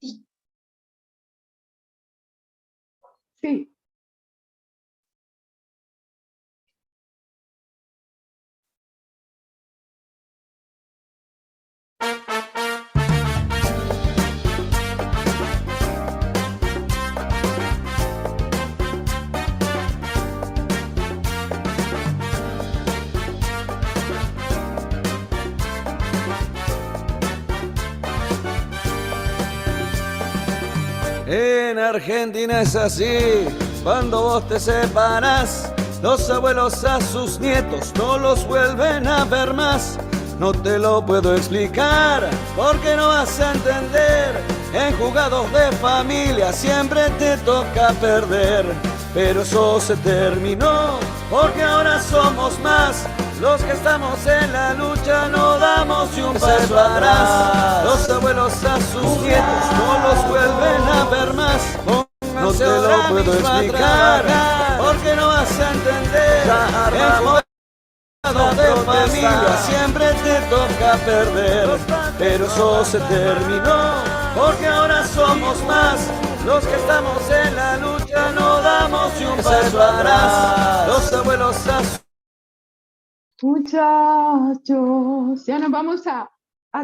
sí. Sí. En Argentina es así, cuando vos te separas, los abuelos a sus nietos no los vuelven a ver más. No te lo puedo explicar, porque no vas a entender. En jugados de familia siempre te toca perder. Pero eso se terminó, porque ahora somos más. Los que estamos en la lucha no damos ni un paso atrás. Los abuelos a sus nietos no los vuelven a ver más. No te lo puedo explicar, porque no vas a entender. En jugados de familia siempre te toca perder. Pero eso se terminó, porque ahora somos más. Los que estamos en la lucha no damos ni un paso atrás. Los abuelos a sus... Muchachos, ya nos vamos a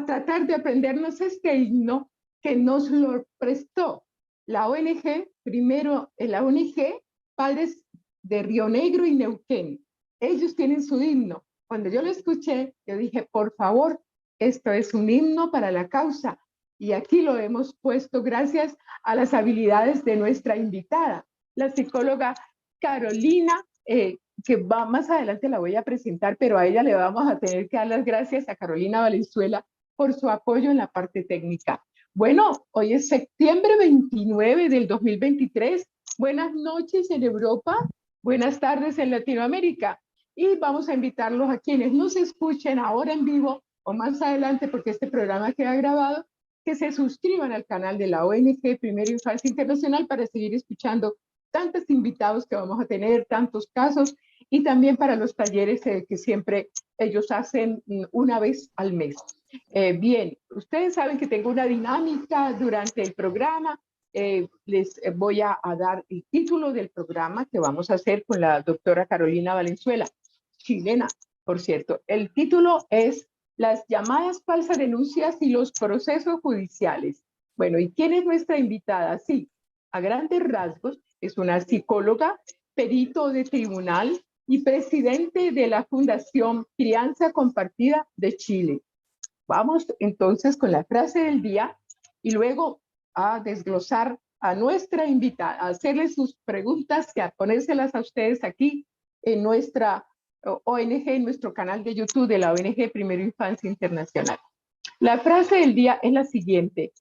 tratar de aprendernos este himno que nos lo prestó la ONG, primero la ONG Padres de Río Negro y Neuquén. Ellos tienen su himno. Cuando yo lo escuché, yo dije, por favor, esto es un himno para la causa. Y aquí lo hemos puesto gracias a las habilidades de nuestra invitada, la psicóloga Carolina, que más adelante la voy a presentar, pero a ella le vamos a tener que dar las gracias a Carolina Valenzuela por su apoyo en la parte técnica. Bueno, hoy es septiembre 29 del 2023. Buenas noches en Europa, buenas tardes en Latinoamérica. Y vamos a invitarlos a quienes nos escuchen ahora en vivo o más adelante, porque este programa queda grabado, que se suscriban al canal de la ONG Primera Infancia Internacional para seguir escuchando tantos invitados que vamos a tener, tantos casos, y también para los talleres que siempre ellos hacen una vez al mes. Bien, ustedes saben que tengo una dinámica durante el programa. Les voy a dar el título del programa que vamos a hacer con la doctora Carolina Valenzuela, chilena, por cierto. El título es Las llamadas falsas denuncias y los procesos judiciales. Bueno, ¿y quién es nuestra invitada? Sí, a grandes rasgos, es una psicóloga, perito de tribunal y presidente de la Fundación Crianza Compartida de Chile. Vamos entonces con la frase del día y luego a desglosar a nuestra invitada, a hacerle sus preguntas y a ponérselas a ustedes aquí en nuestra ONG, en nuestro canal de YouTube de la ONG Primera Infancia Internacional. La frase del día es la siguiente.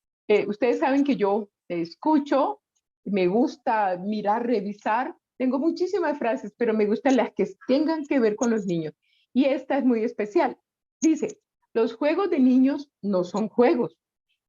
Ustedes saben que yo escucho, me gusta mirar, revisar. Tengo muchísimas frases, pero me gustan las que tengan que ver con los niños. Y esta es muy especial. Dice, los juegos de niños no son juegos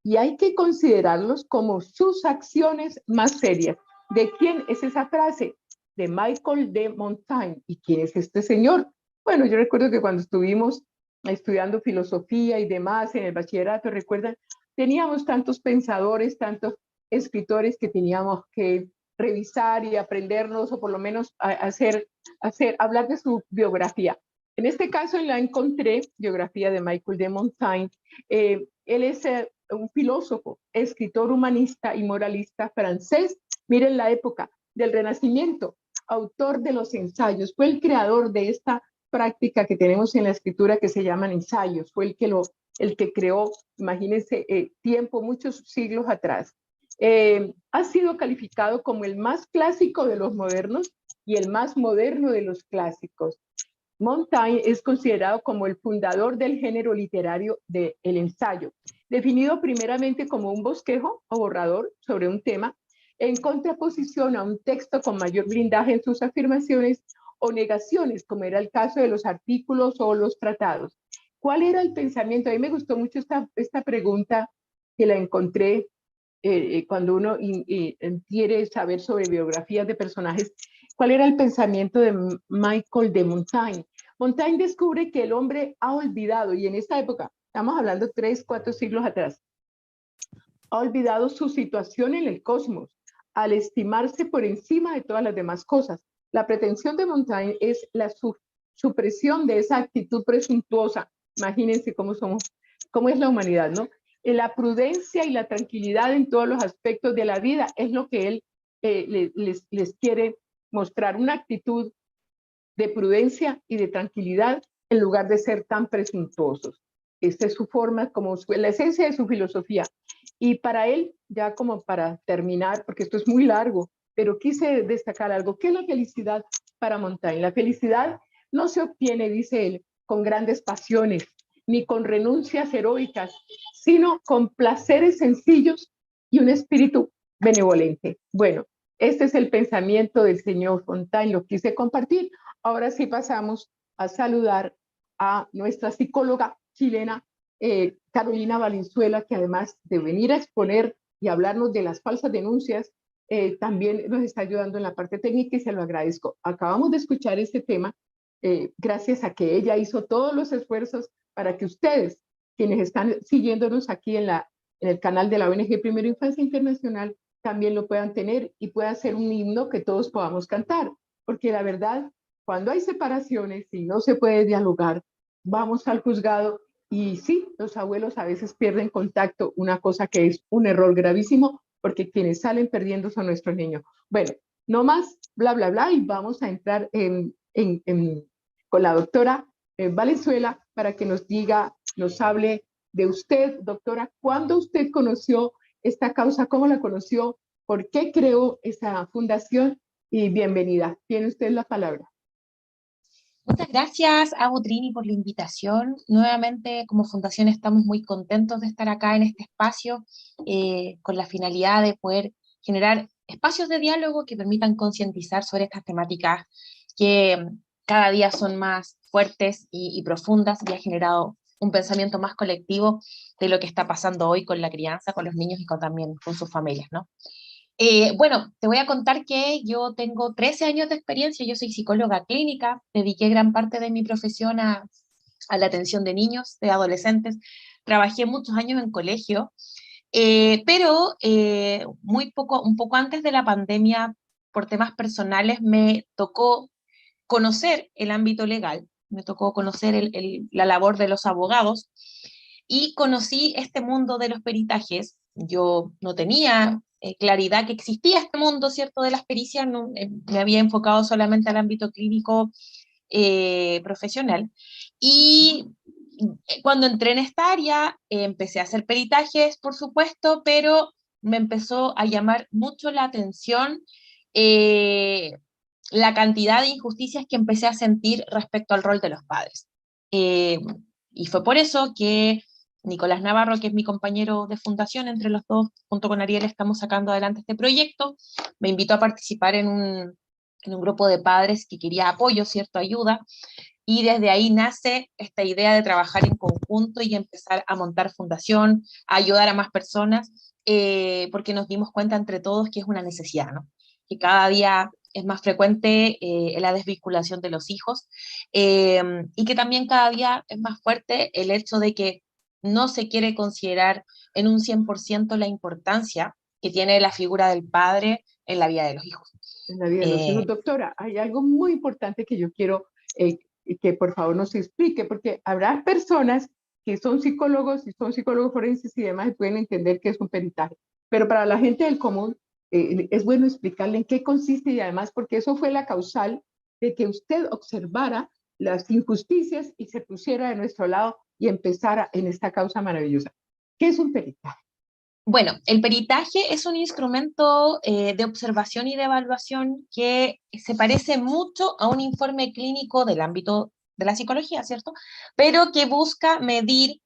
y hay que considerarlos como sus acciones más serias. ¿De quién es esa frase? De Michael de Montaigne. ¿Y quién es este señor? Bueno, yo recuerdo que cuando estuvimos estudiando filosofía y demás en el bachillerato, recuerdan, teníamos tantos pensadores, tantos escritores que teníamos que revisar y aprendernos, o por lo menos hablar de su biografía. En este caso la encontré, biografía de Michael de Montaigne. Él es un filósofo, escritor humanista y moralista francés. Miren la época del Renacimiento, autor de los ensayos, fue el creador de esta práctica que tenemos en la escritura que se llaman ensayos, fue el que creó, imagínense, muchos siglos atrás. Ha sido calificado como el más clásico de los modernos y el más moderno de los clásicos. Montaigne es considerado como el fundador del género literario del ensayo, definido primeramente como un bosquejo o borrador sobre un tema, en contraposición a un texto con mayor blindaje en sus afirmaciones o negaciones, como era el caso de los artículos o los tratados. ¿Cuál era el pensamiento? A mí me gustó mucho esta pregunta que la encontré cuando uno quiere saber sobre biografías de personajes. ¿Cuál era el pensamiento de Michael de Montaigne? Montaigne descubre que el hombre ha olvidado, y en esta época, estamos hablando 3, 4 siglos atrás, ha olvidado su situación en el cosmos, al estimarse por encima de todas las demás cosas. La pretensión de Montaigne es la supresión de esa actitud presuntuosa. Imagínense cómo somos, cómo es la humanidad, ¿no? La prudencia y la tranquilidad en todos los aspectos de la vida es lo que él les quiere mostrar, una actitud de prudencia y de tranquilidad en lugar de ser tan presuntuosos. Esta es su forma, como la esencia de su filosofía. Y para él, ya como para terminar, porque esto es muy largo, pero quise destacar algo. ¿Qué es la felicidad para Montaigne? La felicidad no se obtiene, dice él, con grandes pasiones, ni con renuncias heroicas, sino con placeres sencillos y un espíritu benevolente. Bueno, este es el pensamiento del señor Montaigne, lo quise compartir. Ahora sí pasamos a saludar a nuestra psicóloga chilena, Carolina Valenzuela, que además de venir a exponer y hablarnos de las falsas denuncias, también nos está ayudando en la parte técnica y se lo agradezco. Acabamos de escuchar este tema gracias a que ella hizo todos los esfuerzos para que ustedes, quienes están siguiéndonos aquí en el canal de la ONG Primero Infancia Internacional, también lo puedan tener y pueda ser un himno que todos podamos cantar. Porque la verdad, cuando hay separaciones y no se puede dialogar, vamos al juzgado y sí, los abuelos a veces pierden contacto, una cosa que es un error gravísimo, porque quienes salen perdiendo son nuestros niños. Bueno, no más bla, bla, bla, y vamos a entrar con la doctora Valenzuela para que nos diga, nos hable de usted, doctora, ¿cuándo usted conoció esta causa? ¿Cómo la conoció? ¿Por qué creó esta fundación? Y bienvenida. Tiene usted la palabra. Muchas gracias a Butrini por la invitación. Nuevamente, como fundación, estamos muy contentos de estar acá en este espacio con la finalidad de poder generar espacios de diálogo que permitan concientizar sobre estas temáticas que cada día son más fuertes y profundas y ha generado un pensamiento más colectivo de lo que está pasando hoy con la crianza, con los niños y también con sus familias, ¿no? Bueno, te voy a contar que yo tengo 13 años de experiencia, yo soy psicóloga clínica, dediqué gran parte de mi profesión a la atención de niños, de adolescentes, trabajé muchos años en colegio, pero un poco antes de la pandemia, por temas personales, me tocó conocer el ámbito legal, me tocó conocer la labor de los abogados, y conocí este mundo de los peritajes. Yo no tenía claridad que existía este mundo, ¿cierto?, de las pericias, no, me había enfocado solamente al ámbito clínico profesional. Y cuando entré en esta área, empecé a hacer peritajes, por supuesto, pero me empezó a llamar mucho la atención la cantidad de injusticias que empecé a sentir respecto al rol de los padres. Y fue por eso que Nicolás Navarro, que es mi compañero de fundación, entre los dos, junto con Ariel, estamos sacando adelante este proyecto, me invitó a participar en un grupo de padres que quería apoyo, ¿cierto?, ayuda, y desde ahí nace esta idea de trabajar en conjunto y empezar a montar fundación, a ayudar a más personas, porque nos dimos cuenta entre todos que es una necesidad, ¿no?, que cada día es más frecuente la desvinculación de los hijos, y que también cada día es más fuerte el hecho de que no se quiere considerar en un 100% la importancia que tiene la figura del padre en la vida de los hijos. En la vida de los hijos. Doctora, hay algo muy importante que yo quiero que por favor nos explique, porque habrá personas que son psicólogos y son psicólogos forenses y demás y pueden entender que es un peritaje, pero para la gente del común es bueno explicarle en qué consiste y además porque eso fue la causal de que usted observara las injusticias y se pusiera de nuestro lado y empezara en esta causa maravillosa. ¿Qué es un peritaje? Bueno, el peritaje es un instrumento de observación y de evaluación que se parece mucho a un informe clínico del ámbito de la psicología, ¿cierto? Pero que busca medir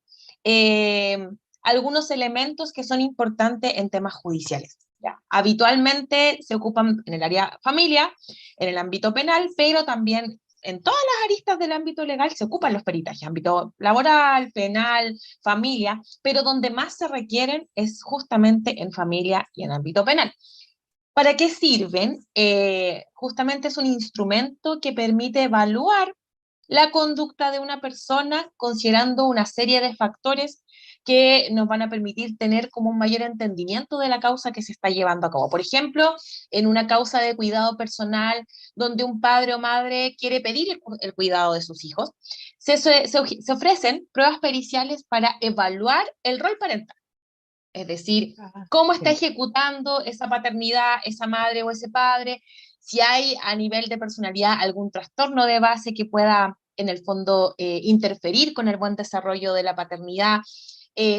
algunos elementos que son importantes en temas judiciales. ¿Ya? Habitualmente se ocupan en el área familia, en el ámbito penal, pero también en todas las aristas del ámbito legal se ocupan los peritajes, ámbito laboral, penal, familia, pero donde más se requieren es justamente en familia y en ámbito penal. ¿Para qué sirven? Justamente es un instrumento que permite evaluar la conducta de una persona considerando una serie de factores que nos van a permitir tener como un mayor entendimiento de la causa que se está llevando a cabo. Por ejemplo, en una causa de cuidado personal donde un padre o madre quiere pedir el cuidado de sus hijos, se ofrecen pruebas periciales para evaluar el rol parental. Es decir, cómo está ejecutando esa paternidad, esa madre o ese padre, si hay a nivel de personalidad algún trastorno de base que pueda, en el fondo, interferir con el buen desarrollo de la paternidad.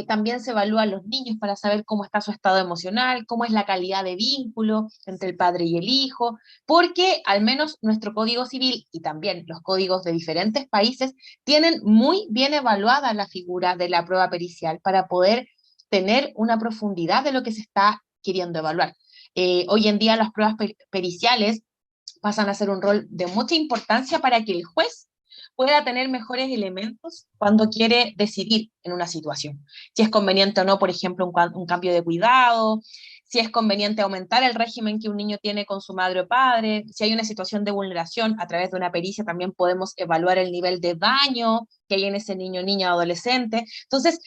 También se evalúan los niños para saber cómo está su estado emocional, cómo es la calidad de vínculo entre el padre y el hijo, porque al menos nuestro Código Civil y también los códigos de diferentes países tienen muy bien evaluada la figura de la prueba pericial para poder tener una profundidad de lo que se está queriendo evaluar. Hoy en día las pruebas periciales pasan a ser un rol de mucha importancia para que el juez pueda tener mejores elementos cuando quiere decidir en una situación. Si es conveniente o no, por ejemplo, un cambio de cuidado, si es conveniente aumentar el régimen que un niño tiene con su madre o padre, si hay una situación de vulneración, a través de una pericia también podemos evaluar el nivel de daño que hay en ese niño, niña o adolescente. Entonces,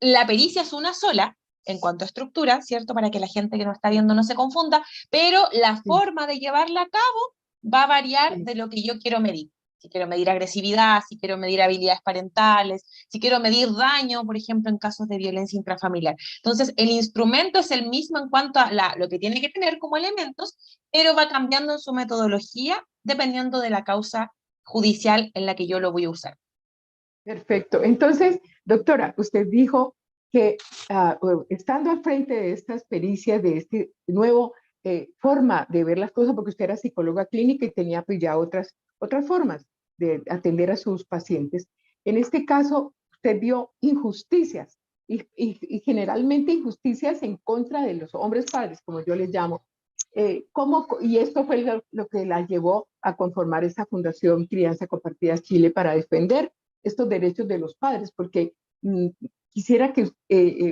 la pericia es una sola, en cuanto a estructura, ¿cierto? Para que la gente que nos está viendo no se confunda, pero la forma de llevarla a cabo va a variar de lo que yo quiero medir. Si quiero medir agresividad, si quiero medir habilidades parentales, si quiero medir daño, por ejemplo, en casos de violencia intrafamiliar. Entonces, el instrumento es el mismo en cuanto a lo que tiene que tener como elementos, pero va cambiando en su metodología dependiendo de la causa judicial en la que yo lo voy a usar. Perfecto. Entonces, doctora, usted dijo que estando al frente de estas pericias, de este nuevo forma de ver las cosas, porque usted era psicóloga clínica y tenía pues ya otras formas de atender a sus pacientes. En este caso, usted vio injusticias y generalmente injusticias en contra de los hombres padres, como yo les llamo. Y esto fue lo que la llevó a conformar esta Fundación Crianza Compartida Chile para defender estos derechos de los padres, porque quisiera que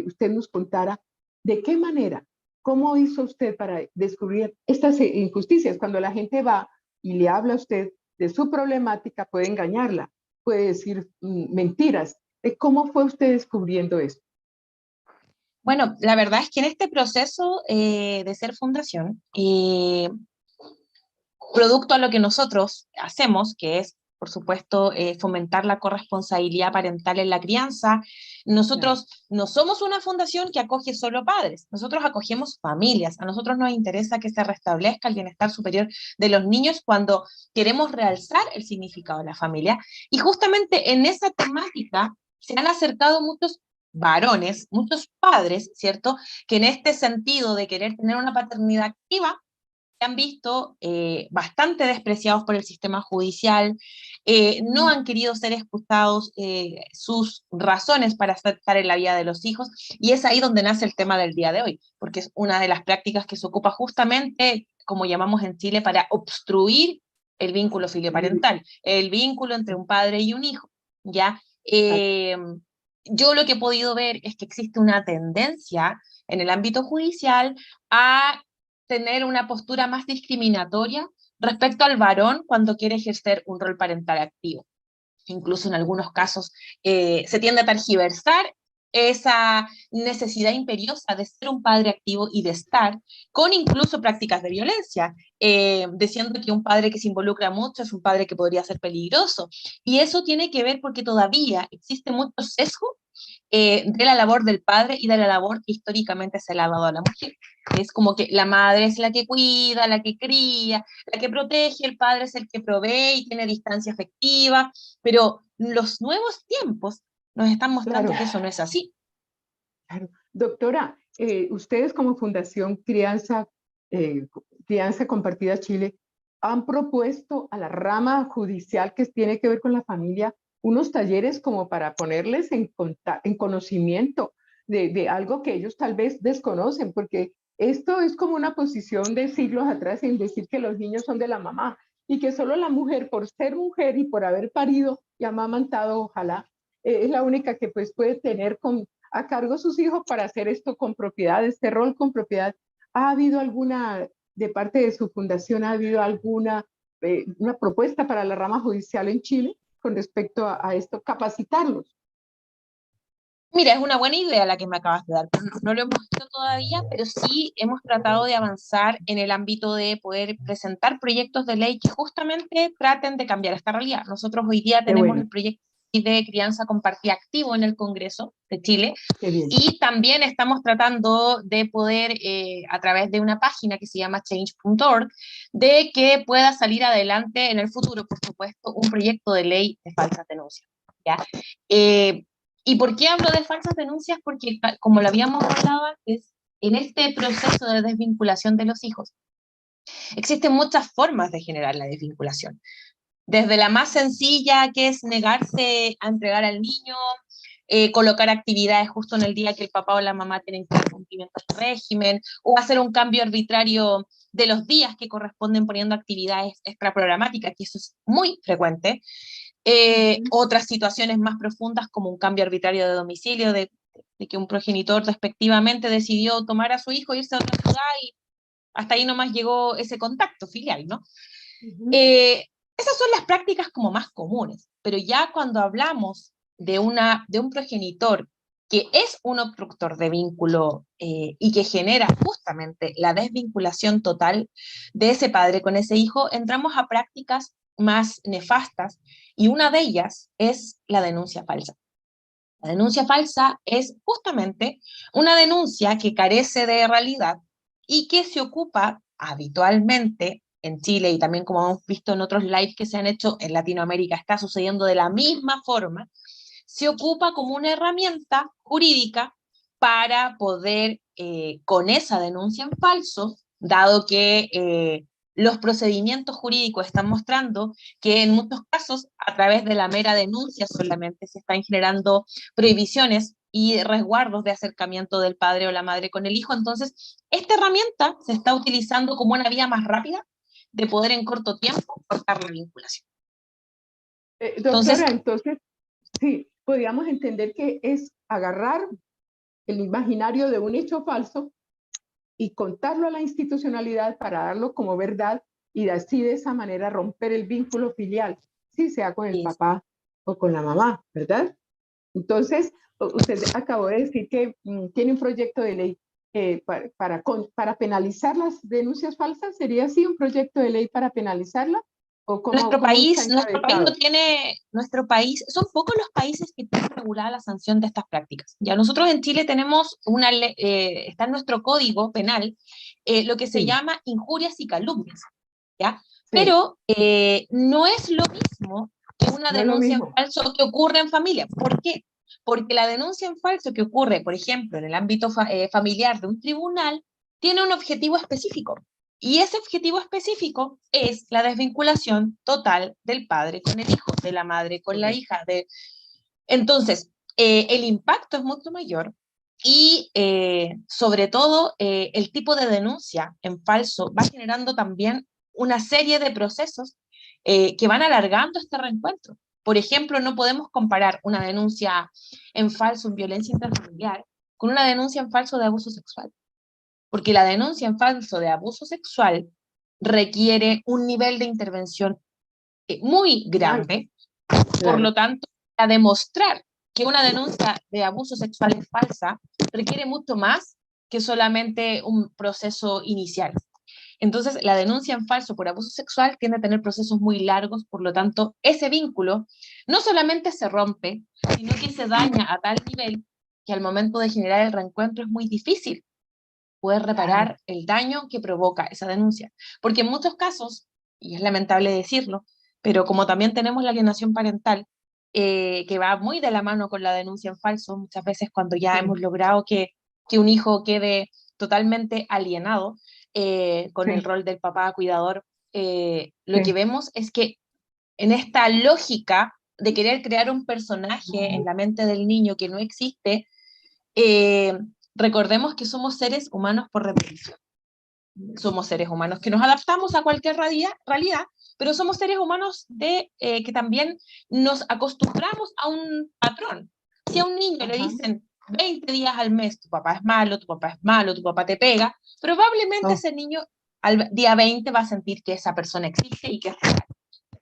usted nos contara de qué manera, cómo hizo usted para descubrir estas injusticias. Cuando la gente va y le habla a usted de su problemática, puede engañarla, puede decir mentiras. ¿Cómo fue usted descubriendo esto? Bueno, la verdad es que en este proceso de ser fundación, producto a lo que nosotros hacemos, que es, por supuesto, fomentar la corresponsabilidad parental en la crianza, nosotros no somos una fundación que acoge solo padres, nosotros acogemos familias, a nosotros nos interesa que se restablezca el bienestar superior de los niños cuando queremos realzar el significado de la familia, y justamente en esa temática se han acercado muchos varones, muchos padres, ¿cierto?, que en este sentido de querer tener una paternidad activa, se han visto bastante despreciados por el sistema judicial, no han querido ser escuchados sus razones para estar en la vida de los hijos, y es ahí donde nace el tema del día de hoy, porque es una de las prácticas que se ocupa justamente, como llamamos en Chile, para obstruir el vínculo filioparental, el vínculo entre un padre y un hijo, ¿ya? Yo lo que he podido ver es que existe una tendencia en el ámbito judicial a tener una postura más discriminatoria respecto al varón cuando quiere ejercer un rol parental activo. Incluso en algunos casos se tiende a tergiversar esa necesidad imperiosa de ser un padre activo y de estar, con incluso prácticas de violencia, diciendo que un padre que se involucra mucho es un padre que podría ser peligroso. Y eso tiene que ver porque todavía existe mucho sesgo de la labor del padre y de la labor que históricamente se le ha dado a la mujer. Es como que la madre es la que cuida, la que cría, la que protege, el padre es el que provee y tiene distancia afectiva, pero los nuevos tiempos nos están mostrando que eso no es así. Claro. Doctora, ustedes como Fundación Crianza Compartida Chile han propuesto a la rama judicial que tiene que ver con la familia unos talleres como para ponerles en conocimiento de algo que ellos tal vez desconocen, porque esto es como una posición de siglos atrás en decir que los niños son de la mamá y que solo la mujer, por ser mujer y por haber parido y amamantado, ojalá, es la única que pues puede tener a cargo sus hijos para hacer esto con propiedad, este rol con propiedad. ¿Ha habido alguna, de parte de su fundación, ha habido alguna una propuesta para la rama judicial en Chile con respecto a esto, capacitarlos? Mira, es una buena idea la que me acabas de dar, pero no lo hemos hecho todavía, pero sí hemos tratado de avanzar en el ámbito de poder presentar proyectos de ley que justamente traten de cambiar esta realidad. Nosotros hoy día Qué tenemos bueno, el proyecto de crianza compartida activo en el Congreso de Chile, qué bien. y también estamos tratando de poder, a través de una página que se llama change.org, de que pueda salir adelante en el futuro, por supuesto, un proyecto de ley de falsas denuncias. ¿Ya? ¿Y por qué hablo de falsas denuncias? Porque, como lo habíamos hablado antes, en este proceso de desvinculación de los hijos, existen muchas formas de generar la desvinculación. Desde la más sencilla, que es negarse a entregar al niño, colocar actividades justo en el día que el papá o la mamá tienen que dar cumplimiento al régimen, o hacer un cambio arbitrario de los días que corresponden poniendo actividades extraprogramáticas, que eso es muy frecuente. Otras situaciones más profundas, como un cambio arbitrario de domicilio, de que un progenitor respectivamente decidió tomar a su hijo, irse a otra ciudad, y hasta ahí nomás llegó ese contacto filial, ¿no? Esas son las prácticas como más comunes, pero ya cuando hablamos de un progenitor que es un obstructor de vínculo, y que genera justamente la desvinculación total de ese padre con ese hijo, entramos a prácticas más nefastas, y una de ellas es la denuncia falsa. La denuncia falsa es justamente una denuncia que carece de realidad y que se ocupa habitualmente en Chile, y también, como hemos visto en otros lives que se han hecho en Latinoamérica, está sucediendo de la misma forma. Se ocupa como una herramienta jurídica para poder, con esa denuncia en falso, dado que los procedimientos jurídicos están mostrando que en muchos casos, a través de la mera denuncia solamente, se están generando prohibiciones y resguardos de acercamiento del padre o la madre con el hijo. Entonces, esta herramienta se está utilizando como una vía más rápida de poder en corto tiempo cortar la vinculación. Entonces, Doctora, entonces, sí, podríamos entender que es agarrar el imaginario de un hecho falso y contarlo a la institucionalidad para darlo como verdad, y así de esa manera romper el vínculo filial, si sea con el papá o con la mamá, ¿verdad? Entonces, usted acabó de decir que tiene un proyecto de ley para penalizar las denuncias falsas. ¿Sería así un proyecto de ley para penalizarla? ¿O nuestro cómo está país no encabezado? tiene, son pocos los países que tienen regulada la sanción de estas prácticas. Ya nosotros en Chile tenemos está en nuestro código penal, lo que se Sí, llama injurias y calumnias, ¿ya? sí, Pero no es lo mismo que una no es lo denuncia en mismo. falso que ocurre en familia. ¿Por qué? Porque la denuncia en falso que ocurre, por ejemplo, en el ámbito familiar de un tribunal, tiene un objetivo específico. Y ese objetivo específico es la desvinculación total del padre con el hijo, de la madre con la Correcto. hija. Entonces, el impacto es mucho mayor, y sobre todo el tipo de denuncia en falso va generando también una serie de procesos que van alargando este reencuentro. Por ejemplo, no podemos comparar una denuncia en falso en violencia intrafamiliar con una denuncia en falso de abuso sexual, porque la denuncia en falso de abuso sexual requiere un nivel de intervención muy Claro, grande. Por claro. lo tanto, a demostrar que una denuncia de abuso sexual es falsa requiere mucho más que solamente un proceso inicial. Entonces, la denuncia en falso por abuso sexual tiende a tener procesos muy largos. Por lo tanto, ese vínculo no solamente se rompe, sino que se daña a tal nivel que al momento de generar el reencuentro es muy difícil poder Claro. reparar el daño que provoca esa denuncia. Porque en muchos casos, y es lamentable decirlo, pero como también tenemos la alienación parental, que va muy de la mano con la denuncia en falso, muchas veces cuando ya Sí, hemos logrado que un hijo quede totalmente alienado con el sí, rol del papá cuidador, lo que sí. vemos es que en esta lógica de querer crear un personaje en la mente del niño que no existe, eh, recordemos que somos seres humanos por repetición. Somos seres humanos que nos adaptamos a cualquier realidad, pero somos seres humanos que también nos acostumbramos a un patrón. Si a un niño le Ajá. dicen 20 días al mes, tu papá es malo, tu papá es malo, tu papá te pega, probablemente Oh, ese niño al día 20 va a sentir que esa persona existe y que es real.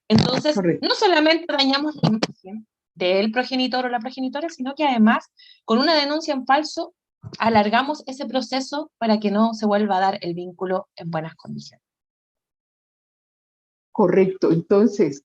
Entonces, correcto. no solamente dañamos la imagen del progenitor o la progenitora, sino que además, con una denuncia en falso, alargamos ese proceso para que no se vuelva a dar el vínculo en buenas condiciones. Correcto, entonces,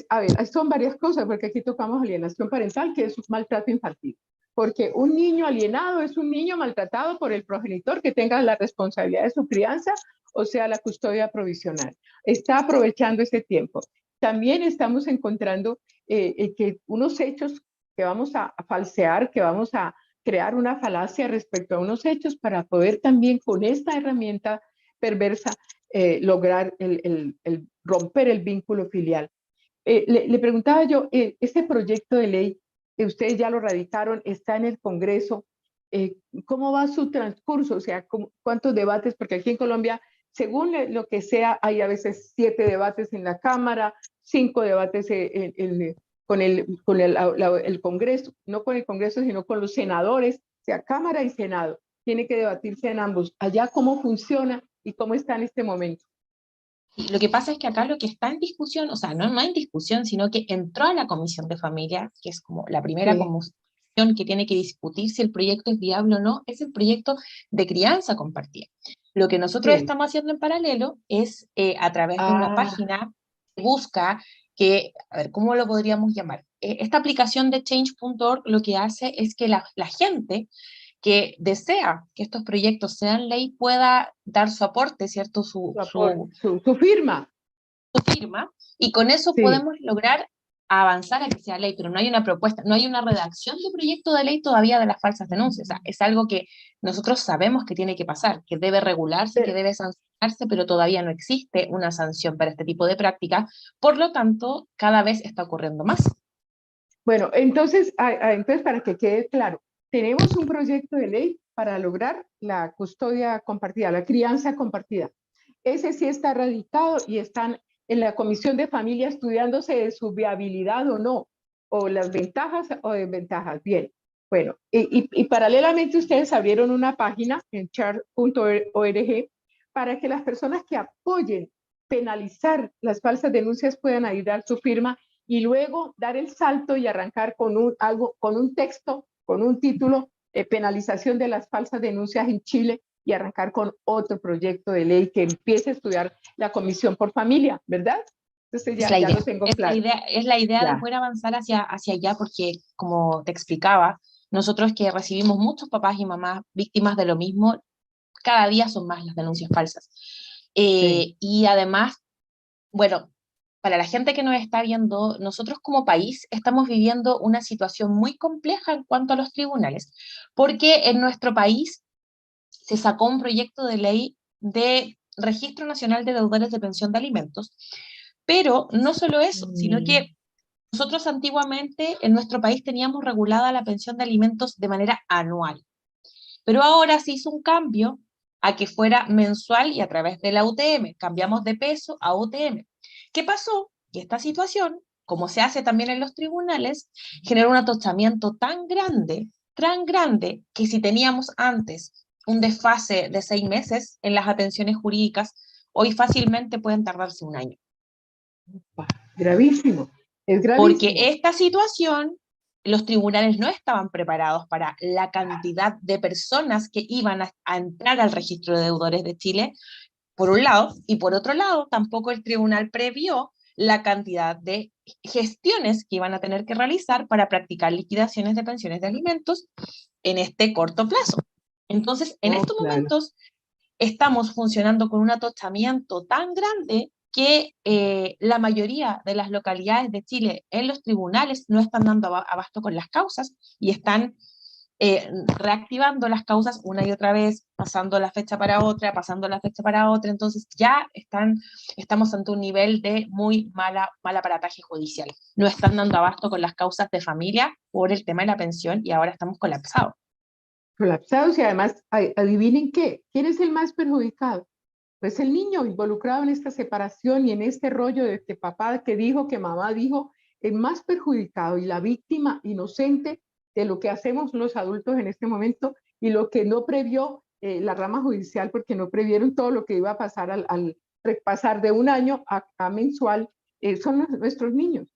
a ver, son varias cosas, porque aquí tocamos alienación parental, que es un maltrato infantil. Porque un niño alienado es un niño maltratado por el progenitor que tenga la responsabilidad de su crianza, o sea, la custodia provisional. Está aprovechando ese tiempo. También estamos encontrando que unos hechos que vamos a falsear, que vamos a crear una falacia respecto a unos hechos para poder también con esta herramienta perversa lograr el romper el vínculo filial. Le preguntaba yo, este proyecto de ley, ustedes ya lo radicaron, está en el Congreso, ¿cómo va su transcurso? O sea, ¿cuántos debates? Porque aquí en Colombia, según lo que sea, hay a veces 7 debates en la Cámara, 5 debates con el Congreso, no con el Congreso, sino con los senadores, o sea, Cámara y Senado, tiene que debatirse en ambos. Allá, ¿cómo funciona y cómo está en este momento? Lo que pasa es que acá lo que está en discusión, o sea, no en discusión, sino que entró a la Comisión de Familia, que es como la primera Sí. comisión que tiene que discutir si el proyecto es viable o no, es el proyecto de crianza compartida. Lo que nosotros Sí. estamos haciendo en paralelo es a través de una Ah, página que busca que, a ver, ¿cómo lo podríamos llamar? Esta aplicación de change.org lo que hace es que la gente que desea que estos proyectos sean ley pueda dar su aporte, ¿cierto? su firma. Firma, y con eso Sí. podemos lograr avanzar a que sea ley, pero no hay una propuesta, no hay una redacción de proyecto de ley todavía de las falsas denuncias. O sea, es algo que nosotros sabemos que tiene que pasar, que debe regularse, que debe sancionarse, pero todavía no existe una sanción para este tipo de práctica, por lo tanto, cada vez está ocurriendo más. Bueno, entonces para que quede claro, tenemos un proyecto de ley para lograr la custodia compartida, la crianza compartida. Ese sí está radicado y están en la Comisión de Familia estudiándose de su viabilidad o no, o las ventajas o desventajas. Bien, bueno, y paralelamente ustedes abrieron una página en chart.org para que las personas que apoyen penalizar las falsas denuncias puedan ayudar su firma y luego dar el salto y arrancar con un texto, con un título, penalización de las falsas denuncias en Chile, y arrancar con otro proyecto de ley que empiece a estudiar la Comisión por Familia, ¿verdad? Entonces ya lo tengo claro. Es la idea de poder avanzar hacia allá, porque como te explicaba, nosotros que recibimos muchos papás y mamás víctimas de lo mismo, cada día son más las denuncias falsas. Sí. Y además, bueno, para la gente que nos está viendo, nosotros como país estamos viviendo una situación muy compleja en cuanto a los tribunales, porque en nuestro país se sacó un proyecto de ley de Registro Nacional de Deudores de Pensión de Alimentos, pero no solo eso, sino que nosotros antiguamente en nuestro país teníamos regulada la pensión de alimentos de manera anual, pero ahora se hizo un cambio a que fuera mensual y a través de la UTM, cambiamos de peso a UTM. ¿Qué pasó? Que esta situación, como se hace también en los tribunales, generó un atochamiento tan grande, que si teníamos antes un desfase de 6 meses en las atenciones jurídicas, hoy fácilmente pueden tardarse un año. Gravísimo, es Porque gravísimo. esta situación, los tribunales no estaban preparados para la cantidad de personas que iban a entrar al registro de deudores de Chile, por un lado, y por otro lado, tampoco el tribunal previó la cantidad de gestiones que iban a tener que realizar para practicar liquidaciones de pensiones de alimentos en este corto plazo. Entonces, en estos momentos, estamos funcionando con un atochamiento tan grande que la mayoría de las localidades de Chile en los tribunales no están dando abasto con las causas y están reactivando las causas una y otra vez, pasando la fecha para otra, pasando la fecha para otra, entonces ya estamos ante un nivel de muy mal aparataje judicial. No están dando abasto con las causas de familia por el tema de la pensión y ahora estamos colapsados. Colapsados, y además, adivinen quién es el más perjudicado. Pues el niño involucrado en esta separación y en este rollo de que papá que dijo, que mamá dijo, el más perjudicado y la víctima inocente de lo que hacemos los adultos en este momento y lo que no previó la rama judicial, porque no previeron todo lo que iba a pasar al repasar de un año a mensual, son nuestros niños.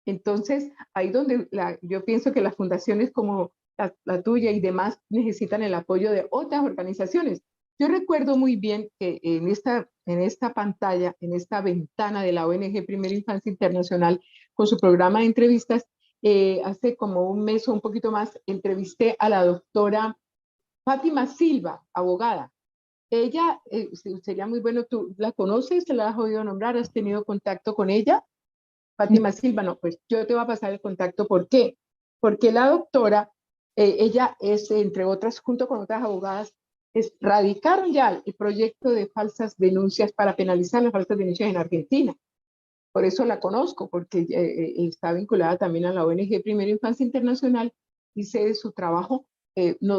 Entonces, ahí donde yo pienso que las fundaciones como la tuya y demás necesitan el apoyo de otras organizaciones. Yo recuerdo muy bien que en esta pantalla, en esta ventana de la ONG Primera Infancia Internacional, con su programa de entrevistas, hace como un mes o un poquito más, entrevisté a la doctora Fátima Silva, abogada. Ella, sería muy bueno, ¿tú la conoces? ¿Te la has oído nombrar? ¿Has tenido contacto con ella? Fátima Silva, no, pues yo te voy a pasar el contacto. ¿Por qué? Porque la doctora, ella es, entre otras, junto con otras abogadas, radicaron ya el proyecto de falsas denuncias para penalizar las falsas denuncias en Argentina. Por eso la conozco, porque está vinculada también a la ONG Primera Infancia Internacional y sé de su trabajo.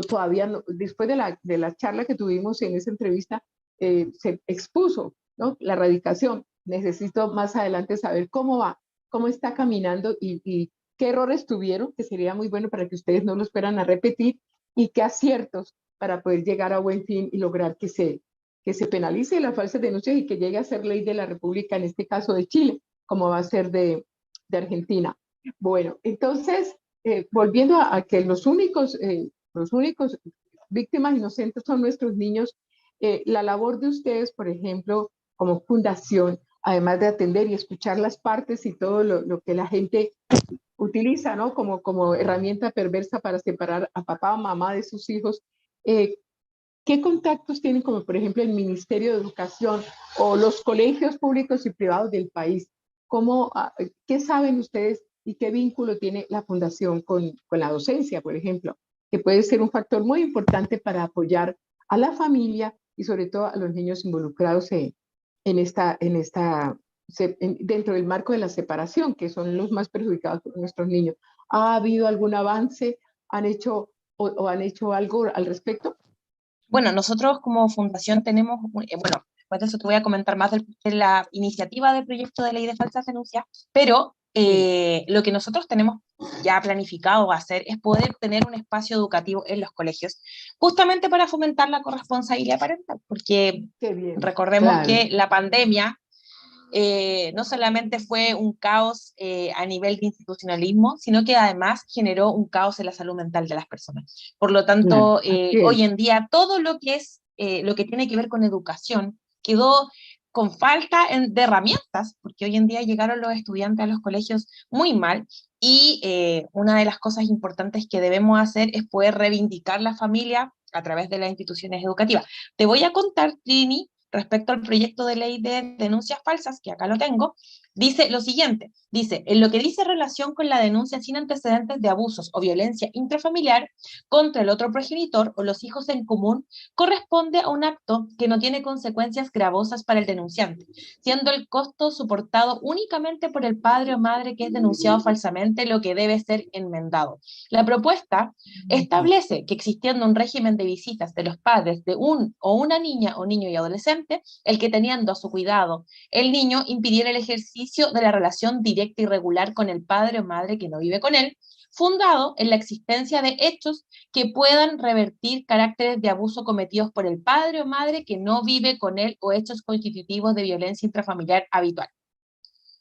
Todavía no, después de la charla que tuvimos en esa entrevista, se expuso, ¿no?, la radicación. Necesito más adelante saber cómo va, cómo está caminando y qué errores tuvieron, que sería muy bueno para que ustedes no los fueran a repetir, y qué aciertos para poder llegar a buen fin y lograr que se penalice las falsas denuncias y que llegue a ser ley de la República, en este caso de Chile, como va a ser de Argentina. Bueno, entonces, volviendo a que los únicos víctimas inocentes son nuestros niños, la labor de ustedes, por ejemplo, como fundación, además de atender y escuchar las partes y todo lo que la gente utiliza, ¿no?, como herramienta perversa para separar a papá o mamá de sus hijos, ¿qué contactos tienen, como por ejemplo el Ministerio de Educación o los colegios públicos y privados del país? ¿Qué saben ustedes y qué vínculo tiene la fundación con la docencia, por ejemplo, que puede ser un factor muy importante para apoyar a la familia y sobre todo a los niños involucrados dentro del marco de la separación, que son los más perjudicados por nuestros niños? ¿Ha habido algún avance? ¿Han hecho algo al respecto? Bueno, nosotros como fundación tenemos, bueno, después de eso te voy a comentar más de la iniciativa del proyecto de ley de falsas denuncias, pero lo que nosotros tenemos ya planificado hacer es poder tener un espacio educativo en los colegios, justamente para fomentar la corresponsabilidad parental, porque recordemos que la pandemia no solamente fue un caos a nivel de institucionalismo, sino que además generó un caos en la salud mental de las personas. Por lo tanto, hoy en día todo lo que es, lo que tiene que ver con educación quedó con falta de herramientas, porque hoy en día llegaron los estudiantes a los colegios muy mal, y una de las cosas importantes que debemos hacer es poder reivindicar la familia a través de las instituciones educativas. Te voy a contar, Trini, respecto al proyecto de ley de denuncias falsas, que acá lo tengo, dice lo siguiente, dice, en lo que dice relación con la denuncia sin antecedentes de abusos o violencia intrafamiliar contra el otro progenitor o los hijos en común, corresponde a un acto que no tiene consecuencias gravosas para el denunciante, siendo el costo soportado únicamente por el padre o madre que es denunciado falsamente, lo que debe ser enmendado. La propuesta establece que existiendo un régimen de visitas de los padres de un o una niña o niño y adolescente, el que teniendo a su cuidado el niño impidiera el ejercicio de la relación directa y regular con el padre o madre que no vive con él, fundado en la existencia de hechos que puedan revertir caracteres de abuso cometidos por el padre o madre que no vive con él o hechos constitutivos de violencia intrafamiliar habitual.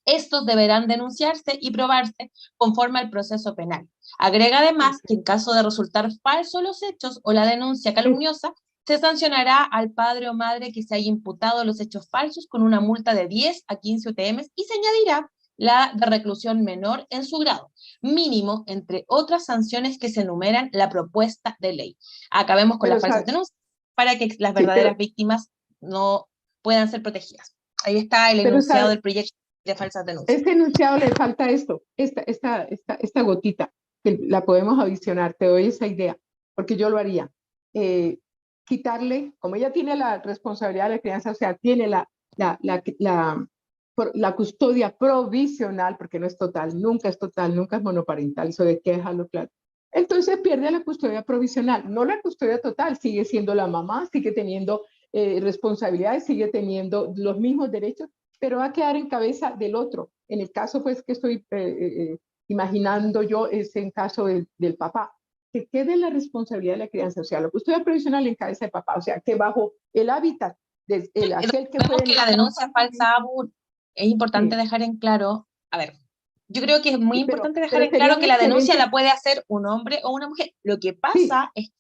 Estos deberán denunciarse y probarse conforme al proceso penal. Agrega además que en caso de resultar falsos los hechos o la denuncia calumniosa, se sancionará al padre o madre que se haya imputado los hechos falsos con una multa de 10 a 15 UTM y se añadirá la de reclusión menor en su grado, mínimo, entre otras sanciones que se enumeran la propuesta de ley. Acabemos con las falsas denuncias para que las verdaderas víctimas no puedan ser protegidas. Ahí está el enunciado del proyecto de falsas denuncias. Este enunciado le falta esta gotita, que la podemos adicionar, te doy esa idea, porque yo lo haría. Quitarle, como ella tiene la responsabilidad de la crianza, o sea, tiene la custodia provisional, porque no es total, nunca es monoparental, eso hay que dejarlo claro. Entonces pierde la custodia provisional, no la custodia total, sigue siendo la mamá, sigue teniendo responsabilidades, sigue teniendo los mismos derechos, pero va a quedar en cabeza del otro. En el caso pues que estoy imaginando yo, es en caso del papá, que quede la responsabilidad de la crianza, o sea, la custodia provisional en cabeza de papá, o sea, que bajo el hábitat de aquel que fue... que la denuncia falsa, Abu, es importante dejar en claro, a ver, Yo creo que es muy Sí, importante dejar en sería claro un que la denuncia excelente, la puede hacer un hombre o una mujer. Lo que sí, pasa es que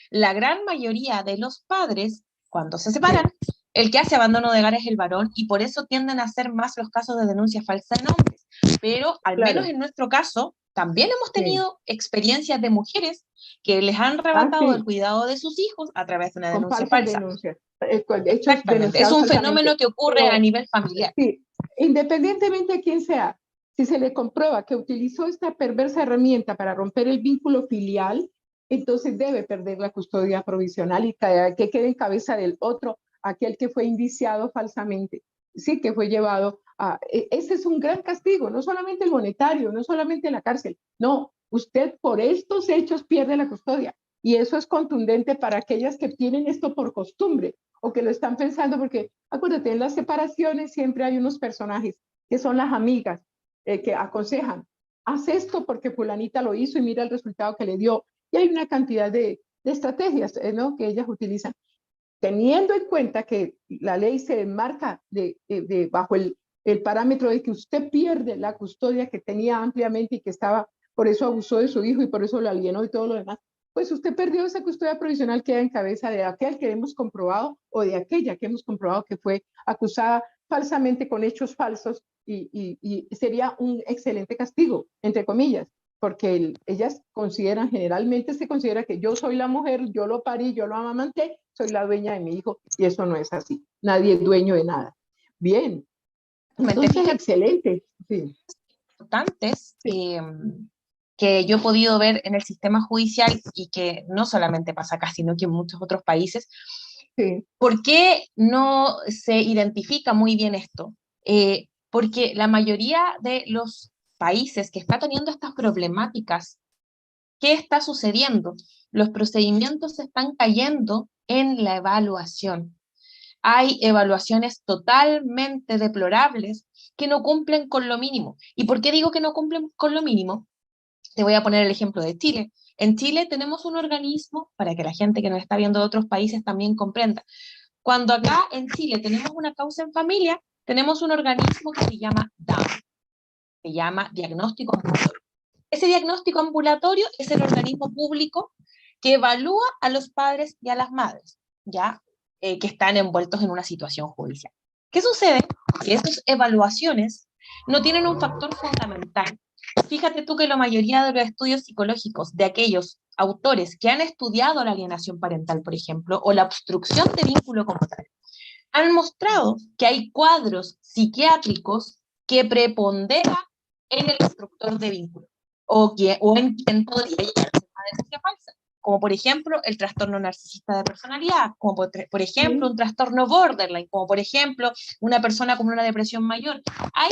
la gran mayoría de los padres, cuando se separan, sí, el que hace abandono de hogar es el varón y por eso tienden a ser más los casos de denuncia falsa en hombres. Pero al menos claro, en nuestro caso, también hemos sí. tenido experiencias de mujeres que les han Ah, arrebatado el sí, cuidado de sus hijos a través de una con denuncia falsas falsa. denuncias, con hechos Exactamente, es denunciados un fenómeno falsamente. que ocurre a Pero nivel familiar. sí, independientemente de quién sea, si se le comprueba que utilizó esta perversa herramienta para romper el vínculo filial, entonces debe perder la custodia provisional y que quede en cabeza del otro, aquel que fue indiciado falsamente, sí, que fue llevado a... Ese es un gran castigo, no solamente el monetario, no solamente la cárcel, no, usted por estos hechos pierde la custodia. Y eso es contundente para aquellas que tienen esto por costumbre o que lo están pensando, porque acuérdate, en las separaciones siempre hay unos personajes que son las amigas que aconsejan, haz esto porque fulanita lo hizo y mira el resultado que le dio. Y hay una cantidad de estrategias ¿no? que ellas utilizan, teniendo en cuenta que la ley se enmarca bajo el parámetro de que usted pierde la custodia que tenía ampliamente y que estaba, por eso abusó de su hijo y por eso lo alienó y todo lo demás, pues usted perdió esa custodia provisional que queda en cabeza de aquel que hemos comprobado o de aquella que hemos comprobado que fue acusada falsamente con hechos falsos y sería un excelente castigo, entre comillas, porque ellas consideran, generalmente se considera que yo soy la mujer, yo lo parí, yo lo amamanté, soy la dueña de mi hijo, y eso no es así. Nadie es dueño de nada. Bien, entonces, Fíjate, excelente. Sí, importantes sí, que yo he podido ver en el sistema judicial y que no solamente pasa acá, sino que en muchos otros países. sí, ¿Por qué no se identifica muy bien esto? Porque la mayoría de los países que están teniendo estas problemáticas, ¿qué está sucediendo? Los procedimientos se están cayendo en la evaluación. Hay evaluaciones totalmente deplorables que no cumplen con lo mínimo. ¿Y por qué digo que no cumplen con lo mínimo? Te voy a poner el ejemplo de Chile. En Chile tenemos un organismo, para que la gente que nos está viendo de otros países también comprenda. Cuando acá en Chile tenemos una causa en familia, tenemos un organismo que se llama DAM, se llama Diagnóstico Ambulatorio. Ese diagnóstico ambulatorio es el organismo público que evalúa a los padres y a las madres, ¿ya? Que están envueltos en una situación judicial. ¿Qué sucede? Que esas evaluaciones no tienen un factor fundamental. Fíjate tú que la mayoría de los estudios psicológicos de aquellos autores que han estudiado la alienación parental, por ejemplo, o la obstrucción de vínculo como tal, han mostrado que hay cuadros psiquiátricos que preponderan en el instructor de vínculo o en quien podría llegar a ser una denuncia falsa, como por ejemplo el trastorno narcisista de personalidad, como por ejemplo sí, un trastorno borderline, como por ejemplo una persona con una depresión mayor. Hay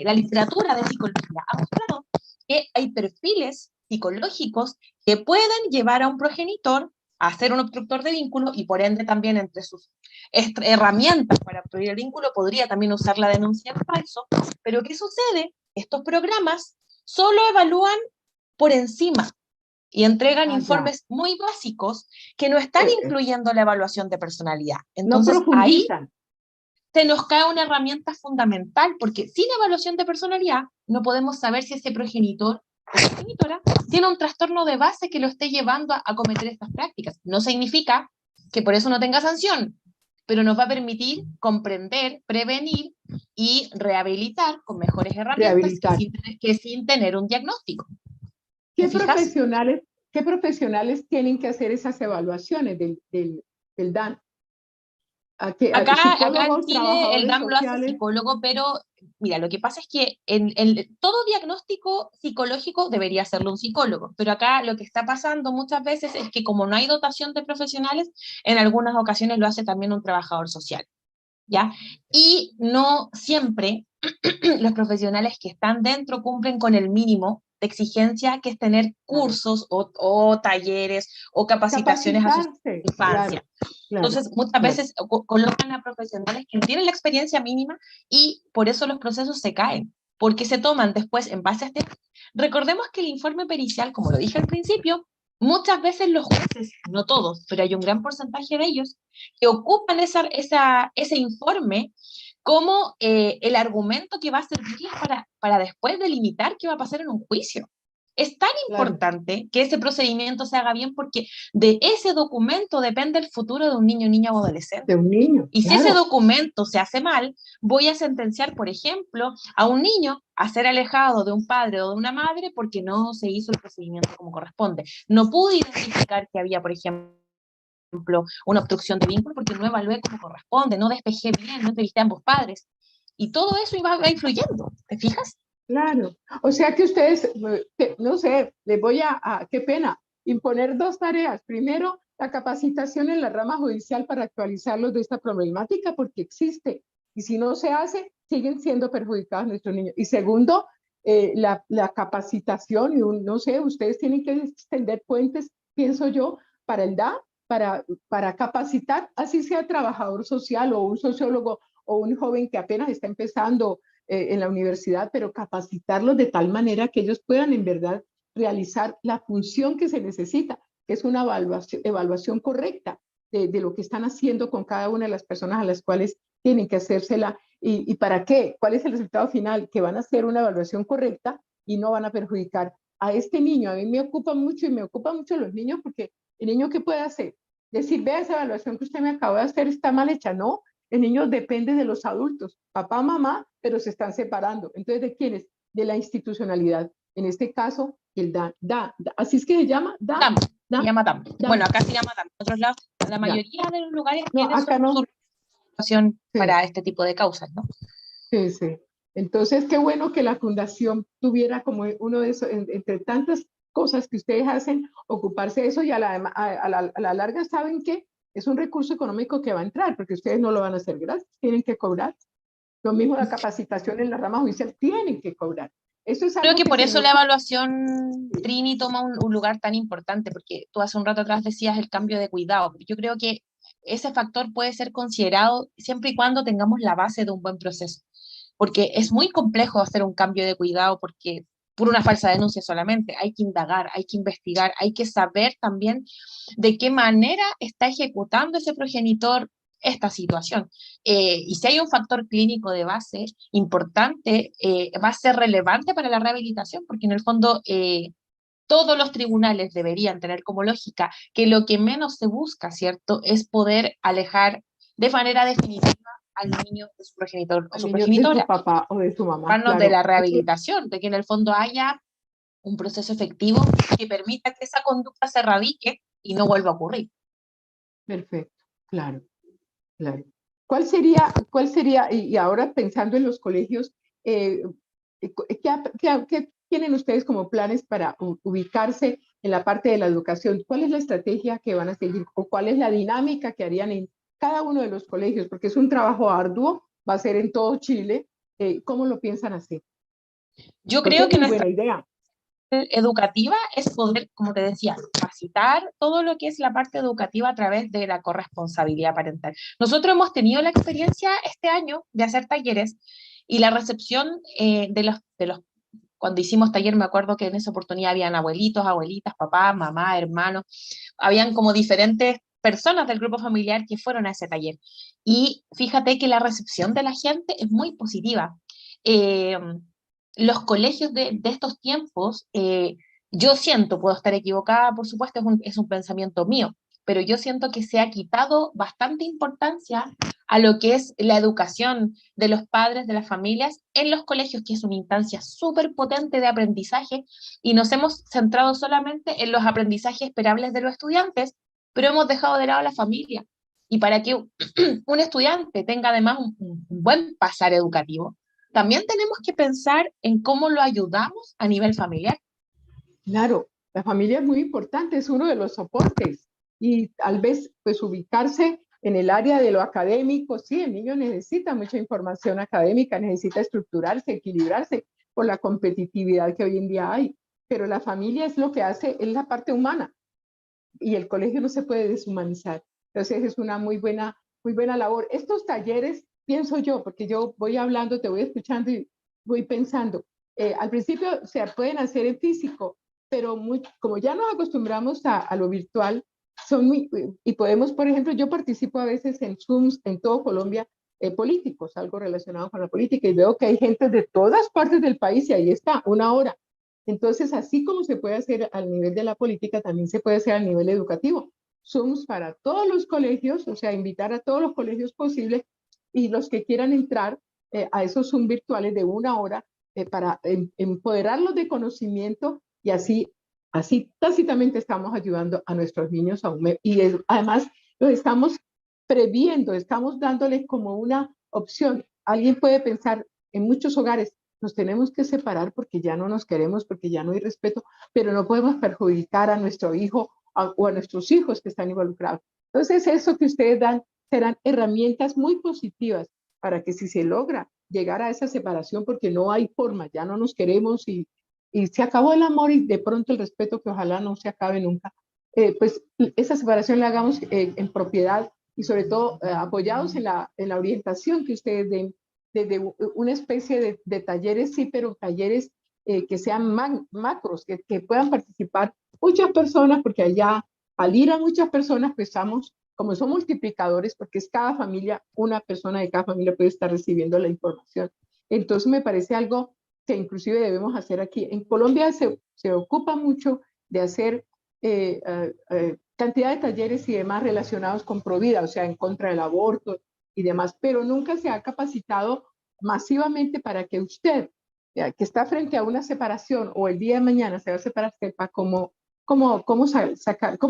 la literatura de psicología ha mostrado que hay perfiles psicológicos que pueden llevar a un progenitor a ser un obstructor de vínculo y por ende también entre sus herramientas para obstruir el vínculo podría también usar la denuncia en falso. Pero ¿qué sucede? Estos programas solo evalúan por encima y entregan allá. informes muy básicos que no están Eh, incluyendo la evaluación de personalidad. no Entonces ahí profundizan. se nos cae una herramienta fundamental, porque sin evaluación de personalidad no podemos saber si ese progenitor o progenitora tiene un trastorno de base que lo esté llevando a cometer estas prácticas. No significa que por eso no tenga sanción, pero nos va a permitir comprender, prevenir y rehabilitar con mejores herramientas Rehabilitar. que sin tener un diagnóstico. ¿Te ¿Qué fijas? profesionales, qué profesionales tienen que hacer esas evaluaciones del DAN? Acá en ¿Psicólogos, Chile el trabajadores DAM lo hace sociales? psicólogo, pero mira, lo que pasa es que todo diagnóstico psicológico debería hacerlo un psicólogo, pero acá lo que está pasando muchas veces es que como no hay dotación de profesionales, en algunas ocasiones lo hace también un trabajador social, ¿ya? Y no siempre los profesionales que están dentro cumplen con el mínimo de exigencia que es tener Claro. cursos o talleres o capacitaciones a su Capacitarse, claro, infancia. claro, Entonces, muchas claro. veces colocan a profesionales que no tienen la experiencia mínima y por eso los procesos se caen, porque se toman después en base a este... Recordemos que el informe pericial, como lo dije al principio, muchas veces los jueces, no todos, pero hay un gran porcentaje de ellos, que ocupan ese informe como el argumento que va a servirles para después delimitar qué va a pasar en un juicio. Es tan importante que ese procedimiento se haga bien porque de ese documento depende el futuro de un niño, niña o adolescente. De un niño. Y si ese documento se hace mal, voy a sentenciar, por ejemplo, a un niño a ser alejado de un padre o de una madre porque no se hizo el procedimiento como corresponde. No pude identificar que había, por ejemplo, una obstrucción de vínculo porque no evalué como corresponde, no despejé bien, no entrevisté a ambos padres. Y todo eso va influyendo, ¿te fijas? Claro. O sea que ustedes, no sé, les voy qué pena, imponer dos tareas. Primero, la capacitación en la rama judicial para actualizarlos de esta problemática porque existe. Y si no se hace, siguen siendo perjudicados nuestros niños. Y segundo, la capacitación, y no sé, ustedes tienen que extender puentes, pienso yo, para el DA, para capacitar, así sea trabajador social o un sociólogo o un joven que apenas está empezando en la universidad, pero capacitarlos de tal manera que ellos puedan en verdad realizar la función que se necesita, que es una evaluación correcta de lo que están haciendo con cada una de las personas a las cuales tienen que hacérsela. ¿Y para qué? ¿Cuál es el resultado final? Que van a hacer una evaluación correcta y no van a perjudicar a este niño. A mí me ocupa mucho y me ocupan mucho los niños porque el niño, ¿qué puede hacer? Decir, vea, esa evaluación que usted me acaba de hacer está mal hecha. No, el niño depende de los adultos, papá, mamá, pero se están separando. Entonces, ¿de quiénes? De la institucionalidad. En este caso, el DA. ¿Así es que se llama? DAM. Se llama DAM. Bueno, acá se llama DAM. En otros lados, la mayoría de los lugares tienen acá no. su situación para este tipo de causas, ¿no? Sí, sí. Entonces, qué bueno que la fundación tuviera como uno de esos, entre tantas cosas que ustedes hacen, ocuparse de eso y a la larga saben que es un recurso económico que va a entrar, porque ustedes no lo van a hacer gratis, tienen que cobrar. Lo mismo la capacitación en la rama judicial, tienen que cobrar. Eso es algo Creo que por eso la evaluación, Trini, toma un lugar tan importante, porque tú hace un rato atrás decías el cambio de cuidado. Yo creo que ese factor puede ser considerado siempre y cuando tengamos la base de un buen proceso, porque es muy complejo hacer un cambio de cuidado porque por una falsa denuncia solamente, hay que indagar, hay que investigar, hay que saber también de qué manera está ejecutando ese progenitor esta situación. Y si hay un factor clínico de base importante, va a ser relevante para la rehabilitación, porque en el fondo todos los tribunales deberían tener como lógica que lo que menos se busca, ¿cierto?, es poder alejar de manera definitiva al niño de su progenitor o su progenitora. De su papá o de su mamá. Claro. De la rehabilitación, de que en el fondo haya un proceso efectivo que permita que esa conducta se erradique y no vuelva a ocurrir. Perfecto, claro, claro. ¿Cuál sería, y ahora pensando en los colegios, ¿qué tienen ustedes como planes para ubicarse en la parte de la educación? ¿Cuál es la estrategia que van a seguir o cuál es la dinámica que harían en cada uno de los colegios? Porque es un trabajo arduo, va a ser en todo Chile. ¿Cómo lo piensan hacer? Yo creo que nuestra idea educativa es poder, como te decía, capacitar todo lo que es la parte educativa a través de la corresponsabilidad parental. Nosotros hemos tenido la experiencia este año de hacer talleres y la recepción de los cuando hicimos taller, me acuerdo que en esa oportunidad habían abuelitos, abuelitas, papás, mamá, hermanos, habían como diferentes personas del grupo familiar que fueron a ese taller. Y fíjate que la recepción de la gente es muy positiva. Los colegios de estos tiempos, yo siento, puedo estar equivocada, por supuesto, es un pensamiento mío, pero yo siento que se ha quitado bastante importancia a lo que es la educación de los padres, de las familias, en los colegios, que es una instancia súper potente de aprendizaje, y nos hemos centrado solamente en los aprendizajes esperables de los estudiantes, pero hemos dejado de lado a la familia. Y para que un estudiante tenga además un buen pasar educativo, también tenemos que pensar en cómo lo ayudamos a nivel familiar. Claro, la familia es muy importante, es uno de los soportes y tal vez pues ubicarse en el área de lo académico. Sí, el niño necesita mucha información académica, necesita estructurarse, equilibrarse por la competitividad que hoy en día hay, pero la familia es lo que hace, es la parte humana y el colegio no se puede deshumanizar. Entonces es una muy buena labor. Estos talleres, pienso yo, porque yo voy hablando, te voy escuchando y voy pensando, al principio se pueden hacer en físico, pero como ya nos acostumbramos a lo virtual, y podemos, por ejemplo, yo participo a veces en Zooms en todo Colombia políticos, algo relacionado con la política, y veo que hay gente de todas partes del país y ahí está, 1 hora. Entonces, así como se puede hacer al nivel de la política, también se puede hacer al nivel educativo. Zooms para todos los colegios, o sea, invitar a todos los colegios posibles y los que quieran entrar a esos Zoom virtuales de 1 hora para empoderarlos de conocimiento y así tácitamente estamos ayudando a nuestros niños además los estamos previendo, estamos dándoles como una opción. Alguien puede pensar en muchos hogares, nos tenemos que separar porque ya no nos queremos, porque ya no hay respeto, pero no podemos perjudicar a nuestro hijo o a nuestros hijos que están involucrados. Entonces, eso que ustedes dan serán herramientas muy positivas para que si se logra llegar a esa separación, porque no hay forma, ya no nos queremos y se acabó el amor y de pronto el respeto que ojalá no se acabe nunca, pues esa separación la hagamos en propiedad y sobre todo apoyados en la orientación que ustedes den, desde una especie de talleres, sí, pero talleres que sean macros, que puedan participar muchas personas, porque allá al ir a muchas personas, pues estamos, como son multiplicadores, porque es cada familia, una persona de cada familia puede estar recibiendo la información. Entonces me parece algo que inclusive debemos hacer aquí. En Colombia se ocupa mucho de hacer cantidad de talleres y demás relacionados con Provida, o sea, en contra del aborto y demás, pero nunca se ha capacitado masivamente para que usted, que está frente a una separación o el día de mañana se va a separar, sepa cómo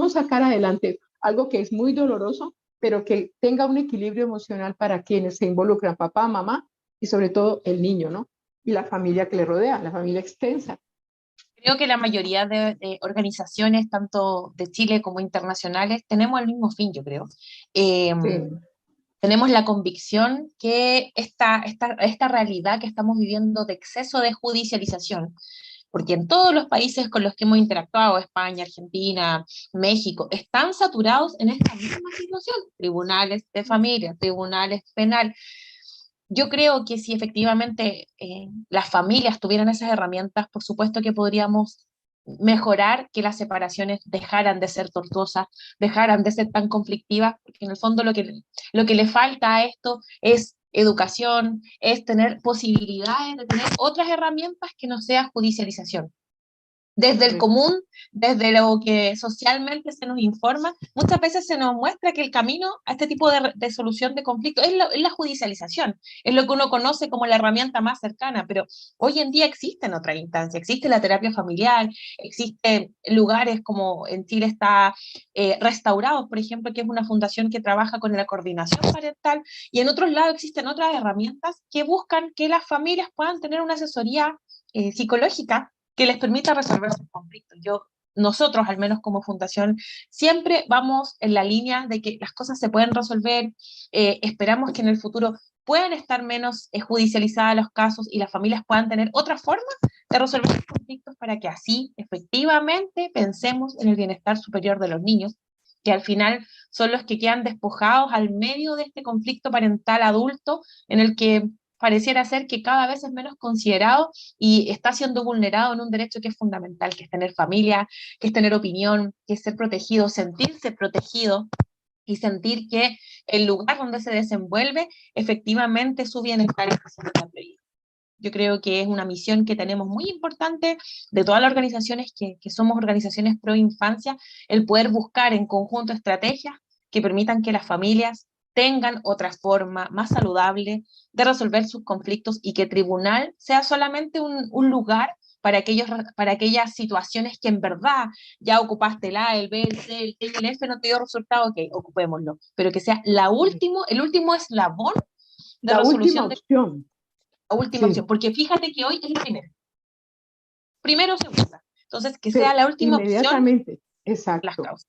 sacar adelante algo que es muy doloroso, pero que tenga un equilibrio emocional para quienes se involucran, papá, mamá y sobre todo el niño, ¿no? Y la familia que le rodea, la familia extensa. Creo que la mayoría de organizaciones, tanto de Chile como internacionales, tenemos el mismo fin, yo creo. Eh, Sí. Tenemos la convicción que esta realidad que estamos viviendo de exceso de judicialización, porque en todos los países con los que hemos interactuado, España, Argentina, México, están saturados en esta misma situación, tribunales de familia, tribunales penal. Yo creo que si efectivamente las familias tuvieran esas herramientas, por supuesto que podríamos mejorar que las separaciones dejaran de ser tortuosas, dejaran de ser tan conflictivas, porque en el fondo lo que le falta a esto es educación, es tener posibilidades de tener otras herramientas que no sea judicialización. Desde el común, desde lo que socialmente se nos informa, muchas veces se nos muestra que el camino a este tipo de solución de conflictos es la judicialización, es lo que uno conoce como la herramienta más cercana, pero hoy en día existen otras instancias, existe la terapia familiar, existen lugares como en Chile está Restaurados, por ejemplo, que es una fundación que trabaja con la coordinación parental, y en otros lados existen otras herramientas que buscan que las familias puedan tener una asesoría psicológica que les permita resolver sus conflictos. Nosotros, al menos como fundación, siempre vamos en la línea de que las cosas se pueden resolver, esperamos que en el futuro puedan estar menos judicializadas los casos y las familias puedan tener otra forma de resolver sus conflictos para que así, efectivamente, pensemos en el bienestar superior de los niños, que al final son los que quedan despojados al medio de este conflicto parental adulto en el que pareciera ser que cada vez es menos considerado y está siendo vulnerado en un derecho que es fundamental, que es tener familia, que es tener opinión, que es ser protegido, sentirse protegido y sentir que el lugar donde se desenvuelve, efectivamente su bienestar está siendo prioridad. Yo creo que es una misión que tenemos muy importante de todas las organizaciones que somos organizaciones pro infancia, el poder buscar en conjunto estrategias que permitan que las familias tengan otra forma más saludable de resolver sus conflictos y que el tribunal sea solamente un lugar para aquellas situaciones que en verdad ya ocupaste el A, el B, el C, el D y el F, no te dio resultado, ok, ocupémoslo, pero que sea el último eslabón de La última resolución de opción. la última Sí. opción, porque fíjate que hoy es la primero o segunda, entonces que sea Pero la última opción inmediatamente, las exacto. causas.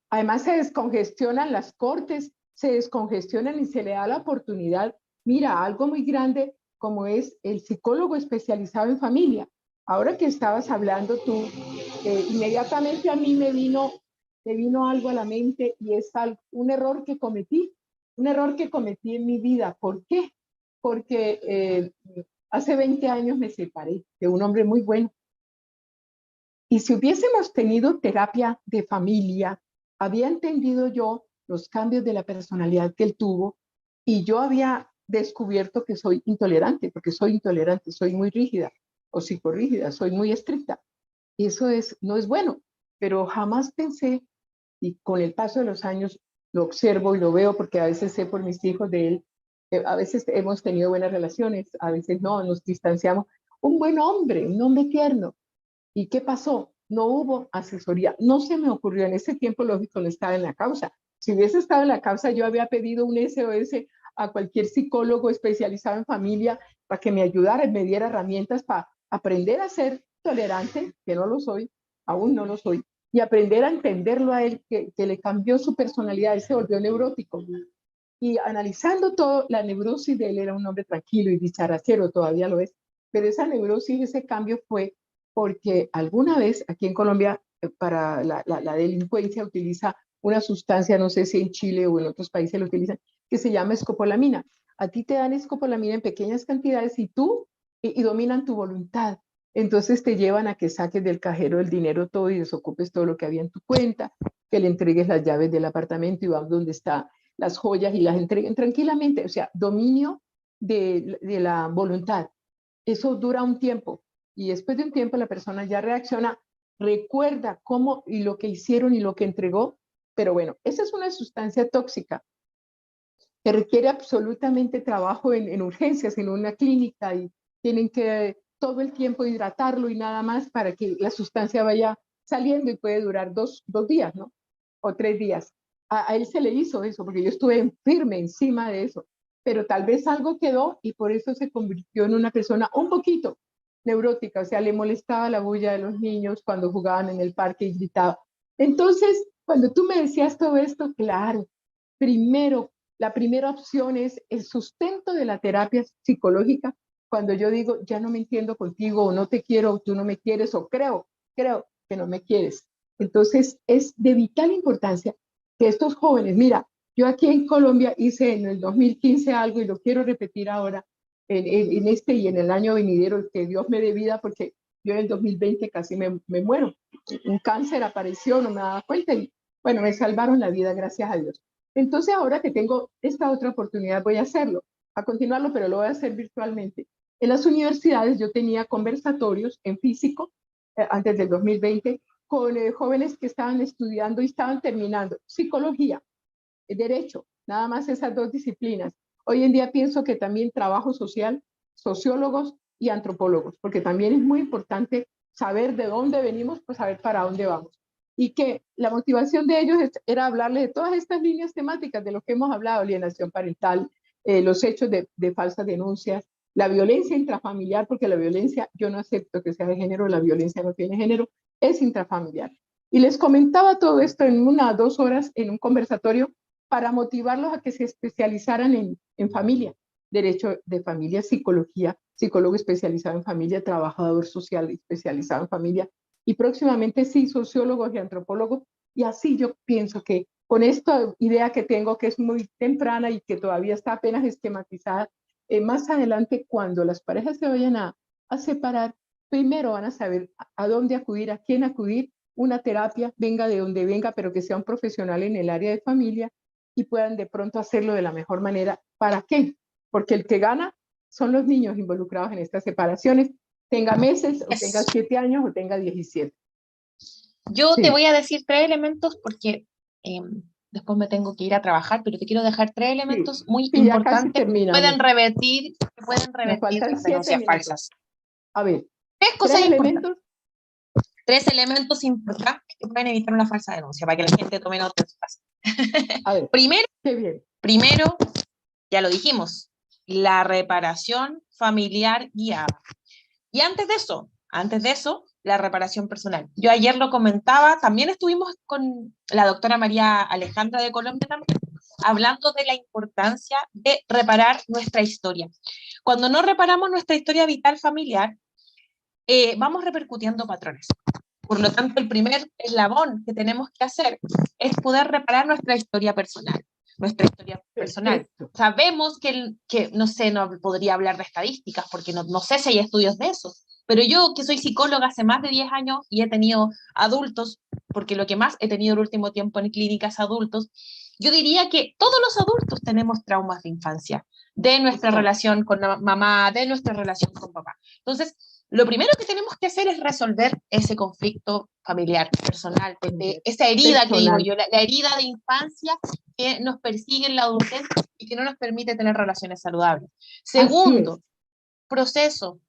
Además se descongestionan las cortes, se descongestionan y se le da la oportunidad, mira, algo muy grande como es el psicólogo especializado en familia. Ahora que estabas hablando tú, inmediatamente a mí me vino algo a la mente y es un error que cometí en mi vida. ¿Por qué? Porque hace 20 años me separé de un hombre muy bueno. Y si hubiésemos tenido terapia de familia, había entendido yo los cambios de la personalidad que él tuvo Y yo había descubierto que soy intolerante, porque soy intolerante, soy muy rígida o psicorrígida, soy muy estricta. Y eso no es bueno, pero jamás pensé, y con el paso de los años lo observo y lo veo, porque a veces sé por mis hijos de él, a veces hemos tenido buenas relaciones, a veces no, nos distanciamos. Un buen hombre, un hombre tierno. ¿Y qué pasó? No hubo asesoría. No se me ocurrió en ese tiempo, lógico, no estaba en la causa. Si hubiese estado en la causa, yo había pedido un SOS a cualquier psicólogo especializado en familia para que me ayudara y me diera herramientas para aprender a ser tolerante, que no lo soy, aún no lo soy, y aprender a entenderlo a él, que le cambió su personalidad, él se volvió neurótico. Y analizando todo, la neurosis de él era un hombre tranquilo y dicharachero, todavía lo es, pero esa neurosis, ese cambio fue porque alguna vez aquí en Colombia para la delincuencia utiliza una sustancia, no sé si en Chile o en otros países lo utilizan, que se llama escopolamina. A ti te dan escopolamina en pequeñas cantidades y dominan tu voluntad. Entonces te llevan a que saques del cajero el dinero todo y desocupes todo lo que había en tu cuenta, que le entregues las llaves del apartamento y vas donde está las joyas y las entreguen tranquilamente. O sea, dominio de la voluntad. Eso dura un tiempo y después de un tiempo la persona ya reacciona, recuerda cómo y lo que hicieron y lo que entregó, pero bueno, esa es una sustancia tóxica que requiere absolutamente trabajo en urgencias, en una clínica y tienen que todo el tiempo hidratarlo y nada más para que la sustancia vaya saliendo y puede durar dos días, ¿no? O 3 días. A él se le hizo eso porque yo estuve firme encima de eso, pero tal vez algo quedó y por eso se convirtió en una persona un poquito neurótica, o sea, le molestaba la bulla de los niños cuando jugaban en el parque y gritaba. Entonces, cuando tú me decías todo esto, claro, primero, la primera opción es el sustento de la terapia psicológica. Cuando yo digo, ya no me entiendo contigo, o no te quiero, o tú no me quieres, o creo que no me quieres. Entonces, es de vital importancia que estos jóvenes, mira, yo aquí en Colombia hice en el 2015 algo y lo quiero repetir ahora, en este y en el año venidero, que Dios me dé vida, porque yo en el 2020 casi me muero. Un cáncer apareció, no me daba cuenta y bueno, me salvaron la vida, gracias a Dios. Entonces ahora que tengo esta otra oportunidad voy a hacerlo, a continuarlo, pero lo voy a hacer virtualmente. En las universidades yo tenía conversatorios en físico antes del 2020 con jóvenes que estaban estudiando y estaban terminando psicología, derecho, nada más esas dos disciplinas. Hoy en día pienso que también trabajo social, sociólogos y antropólogos, porque también es muy importante saber de dónde venimos, pues saber para dónde vamos. Y que la motivación de ellos era hablarles de todas estas líneas temáticas de lo que hemos hablado, alienación parental, los hechos de falsas denuncias, la violencia intrafamiliar, porque la violencia, yo no acepto que sea de género, la violencia no tiene género, es intrafamiliar. Y les comentaba todo esto en 1 o 2 horas en un conversatorio para motivarlos a que se especializaran en familia, derecho de familia, psicología, psicólogo especializado en familia, trabajador social especializado en familia, y próximamente sí, sociólogos y antropólogos, y así yo pienso que con esta idea que tengo, que es muy temprana y que todavía está apenas esquematizada, más adelante cuando las parejas se vayan a separar, primero van a saber a dónde acudir, a quién acudir, una terapia, venga de donde venga, pero que sea un profesional en el área de familia y puedan de pronto hacerlo de la mejor manera. ¿Para qué? Porque el que gana son los niños involucrados en estas separaciones, tenga meses, o tenga 7 años, o tenga 17. Yo Sí. te voy a decir 3 elementos porque después me tengo que ir a trabajar, pero te quiero dejar 3 elementos Sí, muy sí, ya casi importantes que terminamos. pueden Nos revertir faltan las 7 denuncias minutos. falsas. A ver, 3 3 cosas importantes. elementos. 3 elementos importantes que pueden evitar una falsa denuncia, para que la gente tome nota en su casa. A ver, Primero, qué bien. Primero, ya lo dijimos, la reparación familiar guiada. Y antes de eso, la reparación personal. Yo ayer lo comentaba, también estuvimos con la doctora María Alejandra de Colombia también, hablando de la importancia de reparar nuestra historia. Cuando no reparamos nuestra historia vital familiar, vamos repercutiendo patrones. Por lo tanto, el primer eslabón que tenemos que hacer es poder reparar nuestra historia personal. Nuestra historia personal. Perfecto. Sabemos que no sé, no podría hablar de estadísticas, porque no sé si hay estudios de eso, pero yo que soy psicóloga hace más de 10 años y he tenido adultos, porque lo que más he tenido el último tiempo en clínicas adultos, yo diría que todos los adultos tenemos traumas de infancia, de nuestra Exacto. relación con la mamá, de nuestra relación con papá. Entonces, lo primero que tenemos que hacer es resolver ese conflicto familiar, personal, de esa herida que digo Personal. yo, la herida de infancia que nos persigue en la adultez y que no nos permite tener relaciones saludables. Así es. Segundo, proceso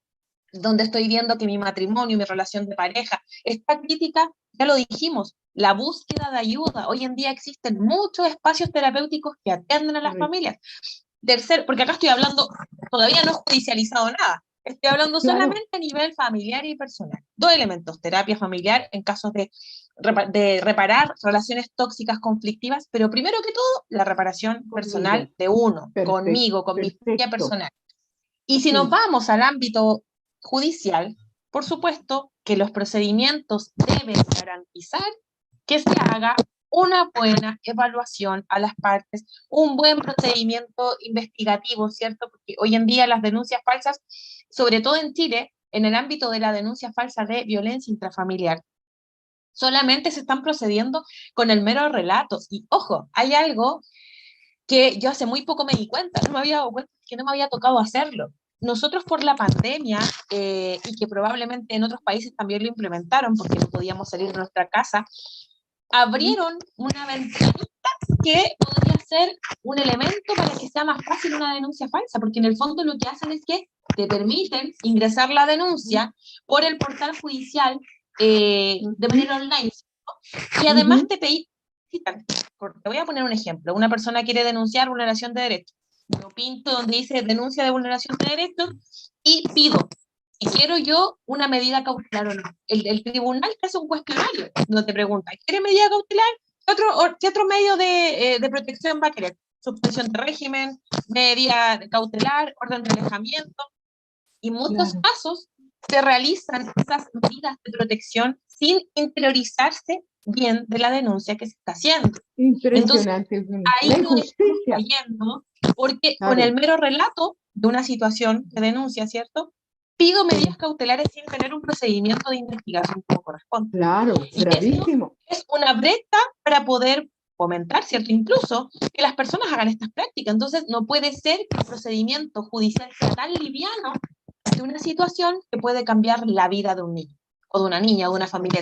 donde estoy viendo que mi matrimonio, mi relación de pareja está crítica, ya lo dijimos, la búsqueda de ayuda. Hoy en día existen muchos espacios terapéuticos que atienden a las Correcto. familias. Tercer, porque acá estoy hablando, todavía no he judicializado nada, estoy hablando Claro. solamente a nivel familiar y personal. Dos elementos, terapia familiar en casos de reparar relaciones tóxicas conflictivas, pero primero que todo, la reparación personal Conmigo. de uno, Perfecto. conmigo, con mi historia Perfecto. personal. Y si nos Sí. vamos al ámbito judicial, por supuesto que los procedimientos deben garantizar que se haga una buena evaluación a las partes, un buen procedimiento investigativo, ¿cierto? Porque hoy en día las denuncias falsas, sobre todo en Chile, en el ámbito de la denuncia falsa de violencia intrafamiliar, solamente se están procediendo con el mero relato. Y ojo, hay algo que yo hace muy poco me di cuenta, no me había dado cuenta que no me había tocado hacerlo. Nosotros por la pandemia, y que probablemente en otros países también lo implementaron porque no podíamos salir de nuestra casa, abrieron una ventanita que podría ser un elemento para que sea más fácil una denuncia falsa, porque en el fondo lo que hacen es que te permiten ingresar la denuncia por el portal judicial de manera online, y además te citan. Te voy a poner un ejemplo. Una persona quiere denunciar vulneración de derechos. Yo pinto donde dice denuncia de vulneración de derechos y pido si quiero yo una medida cautelar o no. El tribunal te hace un cuestionario donde te pregunta, ¿quiere medida cautelar? ¿Qué otro medio de protección va a querer? Suspensión de régimen, medida cautelar, orden de alejamiento. Y muchos Claro. casos se realizan esas medidas de protección sin interiorizarse bien de la denuncia que se está haciendo. Entonces, Impresionante. ahí La es donde estamos injusticia. cayendo, porque con Claro. el mero relato de una situación de denuncia, ¿cierto? Pido medidas cautelares sin tener un procedimiento de investigación como corresponde. Claro. Y esto Gravísimo. es una brecha para poder fomentar, ¿cierto? Incluso que las personas hagan estas prácticas. Entonces, no puede ser que el procedimiento judicial sea tan liviano de una situación que puede cambiar la vida de un niño, o de una niña, o de una familia.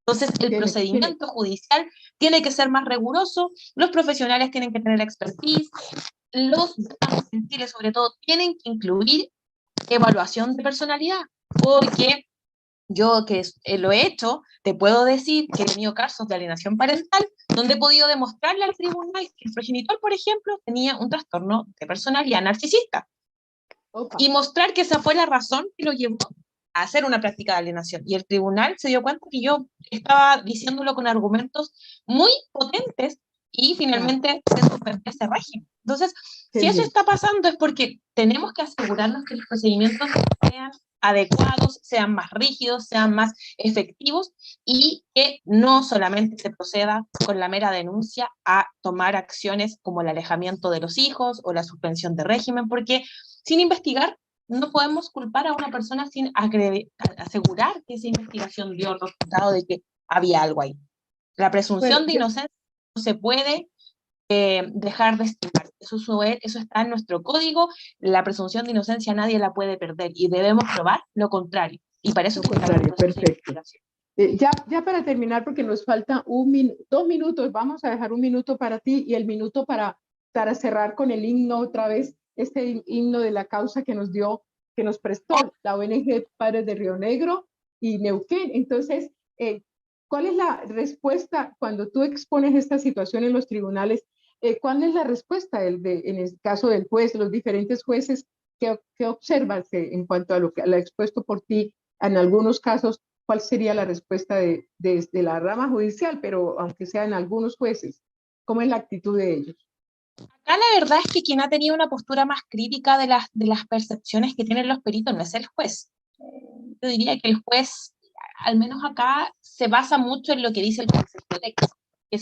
Entonces, el procedimiento judicial tiene que ser más riguroso, los profesionales tienen que tener expertise, los en Chile sobre todo tienen que incluir evaluación de personalidad, porque yo que lo he hecho, te puedo decir que he tenido casos de alienación parental donde he podido demostrarle al tribunal que el progenitor, por ejemplo, tenía un trastorno de personalidad narcisista. Opa. Y mostrar que esa fue la razón que lo llevó a hacer una práctica de alienación. Y el tribunal se dio cuenta que yo estaba diciéndolo con argumentos muy potentes y finalmente se suspendió ese régimen. Entonces, si eso está pasando es porque tenemos que asegurarnos que los procedimientos sean adecuados, sean más rígidos, sean más efectivos y que no solamente se proceda con la mera denuncia a tomar acciones como el alejamiento de los hijos o la suspensión de régimen, porque sin investigar no podemos culpar a una persona sin asegurar que esa investigación dio el resultado de que había algo ahí. La presunción de inocencia no se puede dejar de estimar. Eso está en nuestro código. La presunción de inocencia nadie la puede perder y debemos probar lo contrario. Y para eso es contrario. Perfecto. Ya para terminar, porque nos falta 2 minutos, vamos a dejar 1 minuto para ti y el minuto para cerrar con el himno otra vez, este himno de la causa que nos prestó la ONG Padres de Río Negro y Neuquén. Entonces, ¿cuál es la respuesta cuando tú expones esta situación en los tribunales? ¿Cuál es la respuesta en el caso del juez, los diferentes jueces? ¿Qué observas en cuanto a lo que ha expuesto por ti en algunos casos? ¿Cuál sería la respuesta de la rama judicial, pero aunque sea en algunos jueces? ¿Cómo es la actitud de ellos? Acá la verdad es que quien ha tenido una postura más crítica de las percepciones que tienen los peritos no es el juez. Yo diría que el juez, al menos acá, se basa mucho en lo que dice el concepto de texto, que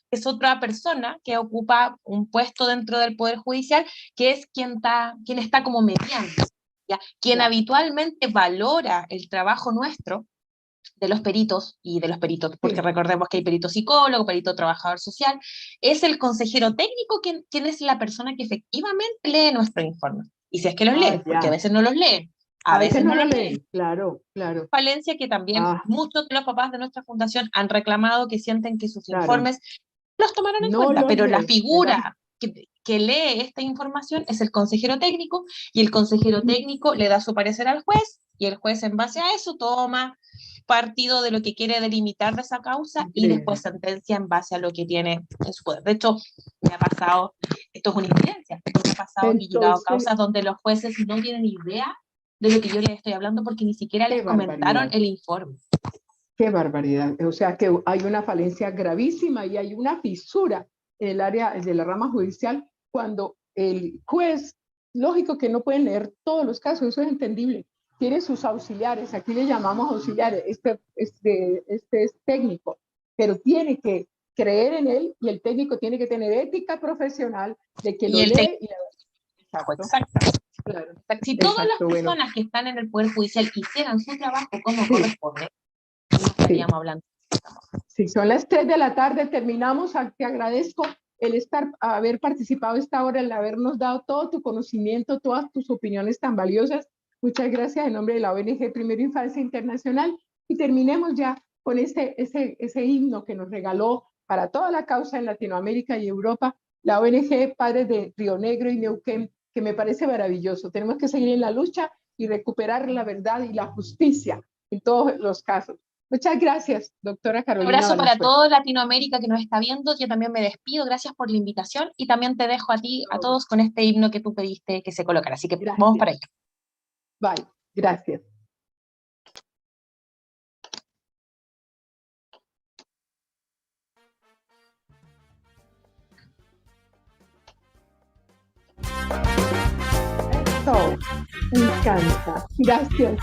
es otra persona que ocupa un puesto dentro del Poder Judicial, que es quien está como mediando, ¿ya? Quien habitualmente valora el trabajo nuestro, de los peritos y de los peritos, porque Sí. recordemos que hay perito psicólogo, perito trabajador social, es el consejero técnico quien es la persona que efectivamente lee nuestro informe. Y si es que los Ah, lee, porque a ya. veces no los leen, a A veces veces no no lo los leen. leen, claro, claro. Falencia que también Ah, muchos de los papás de nuestra fundación han reclamado que sienten que sus claro. informes los tomaron en No cuenta, los pero la leen, ¿verdad? figura que lee esta información es el consejero técnico, y el consejero técnico le da su parecer al juez, y el juez en base a eso toma partido de lo que quiere delimitar de esa causa y Increíble. después sentencia en base a lo que tiene en su poder. De hecho, me ha pasado, esto es una incidencia, esto me ha pasado que he llegado a Entonces, causas donde los jueces no tienen idea de lo que yo les estoy hablando porque ni siquiera qué les comentaron barbaridad, el informe. qué barbaridad. O sea que hay una falencia gravísima y hay una fisura en el área de la rama judicial cuando el juez, lógico que no pueden leer todos los casos, eso es entendible. Tiene sus auxiliares, aquí le llamamos auxiliares, este es técnico, pero tiene que creer en él y el técnico tiene que tener ética profesional de que Y lo el lee y técnico, exacto, exacto. claro, Si todas las exacto, bueno, personas que están en el Poder Judicial hicieran su trabajo como sí, corresponde, no sí. estaríamos hablando. Sí, son las 3 de la tarde, terminamos. Te agradezco el haber participado esta hora, el habernos dado todo tu conocimiento, todas tus opiniones tan valiosas. Muchas gracias en nombre de la ONG Primero Infancia Internacional. Y terminemos ya con ese himno que nos regaló para toda la causa en Latinoamérica y Europa, la ONG Padres de Río Negro y Neuquén, que me parece maravilloso. Tenemos que seguir en la lucha y recuperar la verdad y la justicia en todos los casos. Muchas gracias, doctora Un Carolina abrazo para Valenzuela. toda Latinoamérica que nos está viendo. Yo también me despido. Gracias por la invitación y también te dejo a ti, a todos, con este himno que tú pediste que se colocara. Así que vamos para Gracias. allá. Bye. Gracias. Eso, me encanta. Gracias.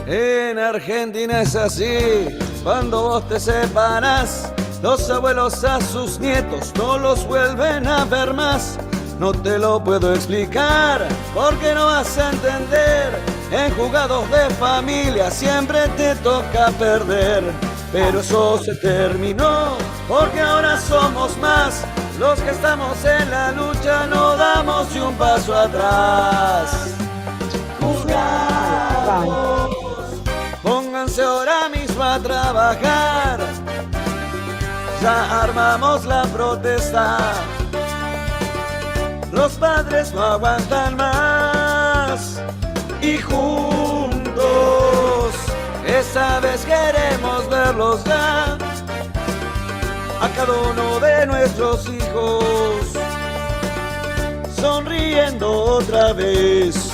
En Argentina es así, cuando vos te separas, los abuelos a sus nietos no los vuelven a ver más. No te lo puedo explicar, porque no vas a entender. En jugados de familia siempre te toca perder. Pero eso se terminó, porque ahora somos más. Los que estamos en la lucha no damos ni un paso atrás. Juzgados, pónganse ahora mismo a trabajar. Ya armamos la protesta. Los padres no aguantan más. Y juntos, esta vez queremos verlos ya. A cada uno de nuestros hijos sonriendo otra vez.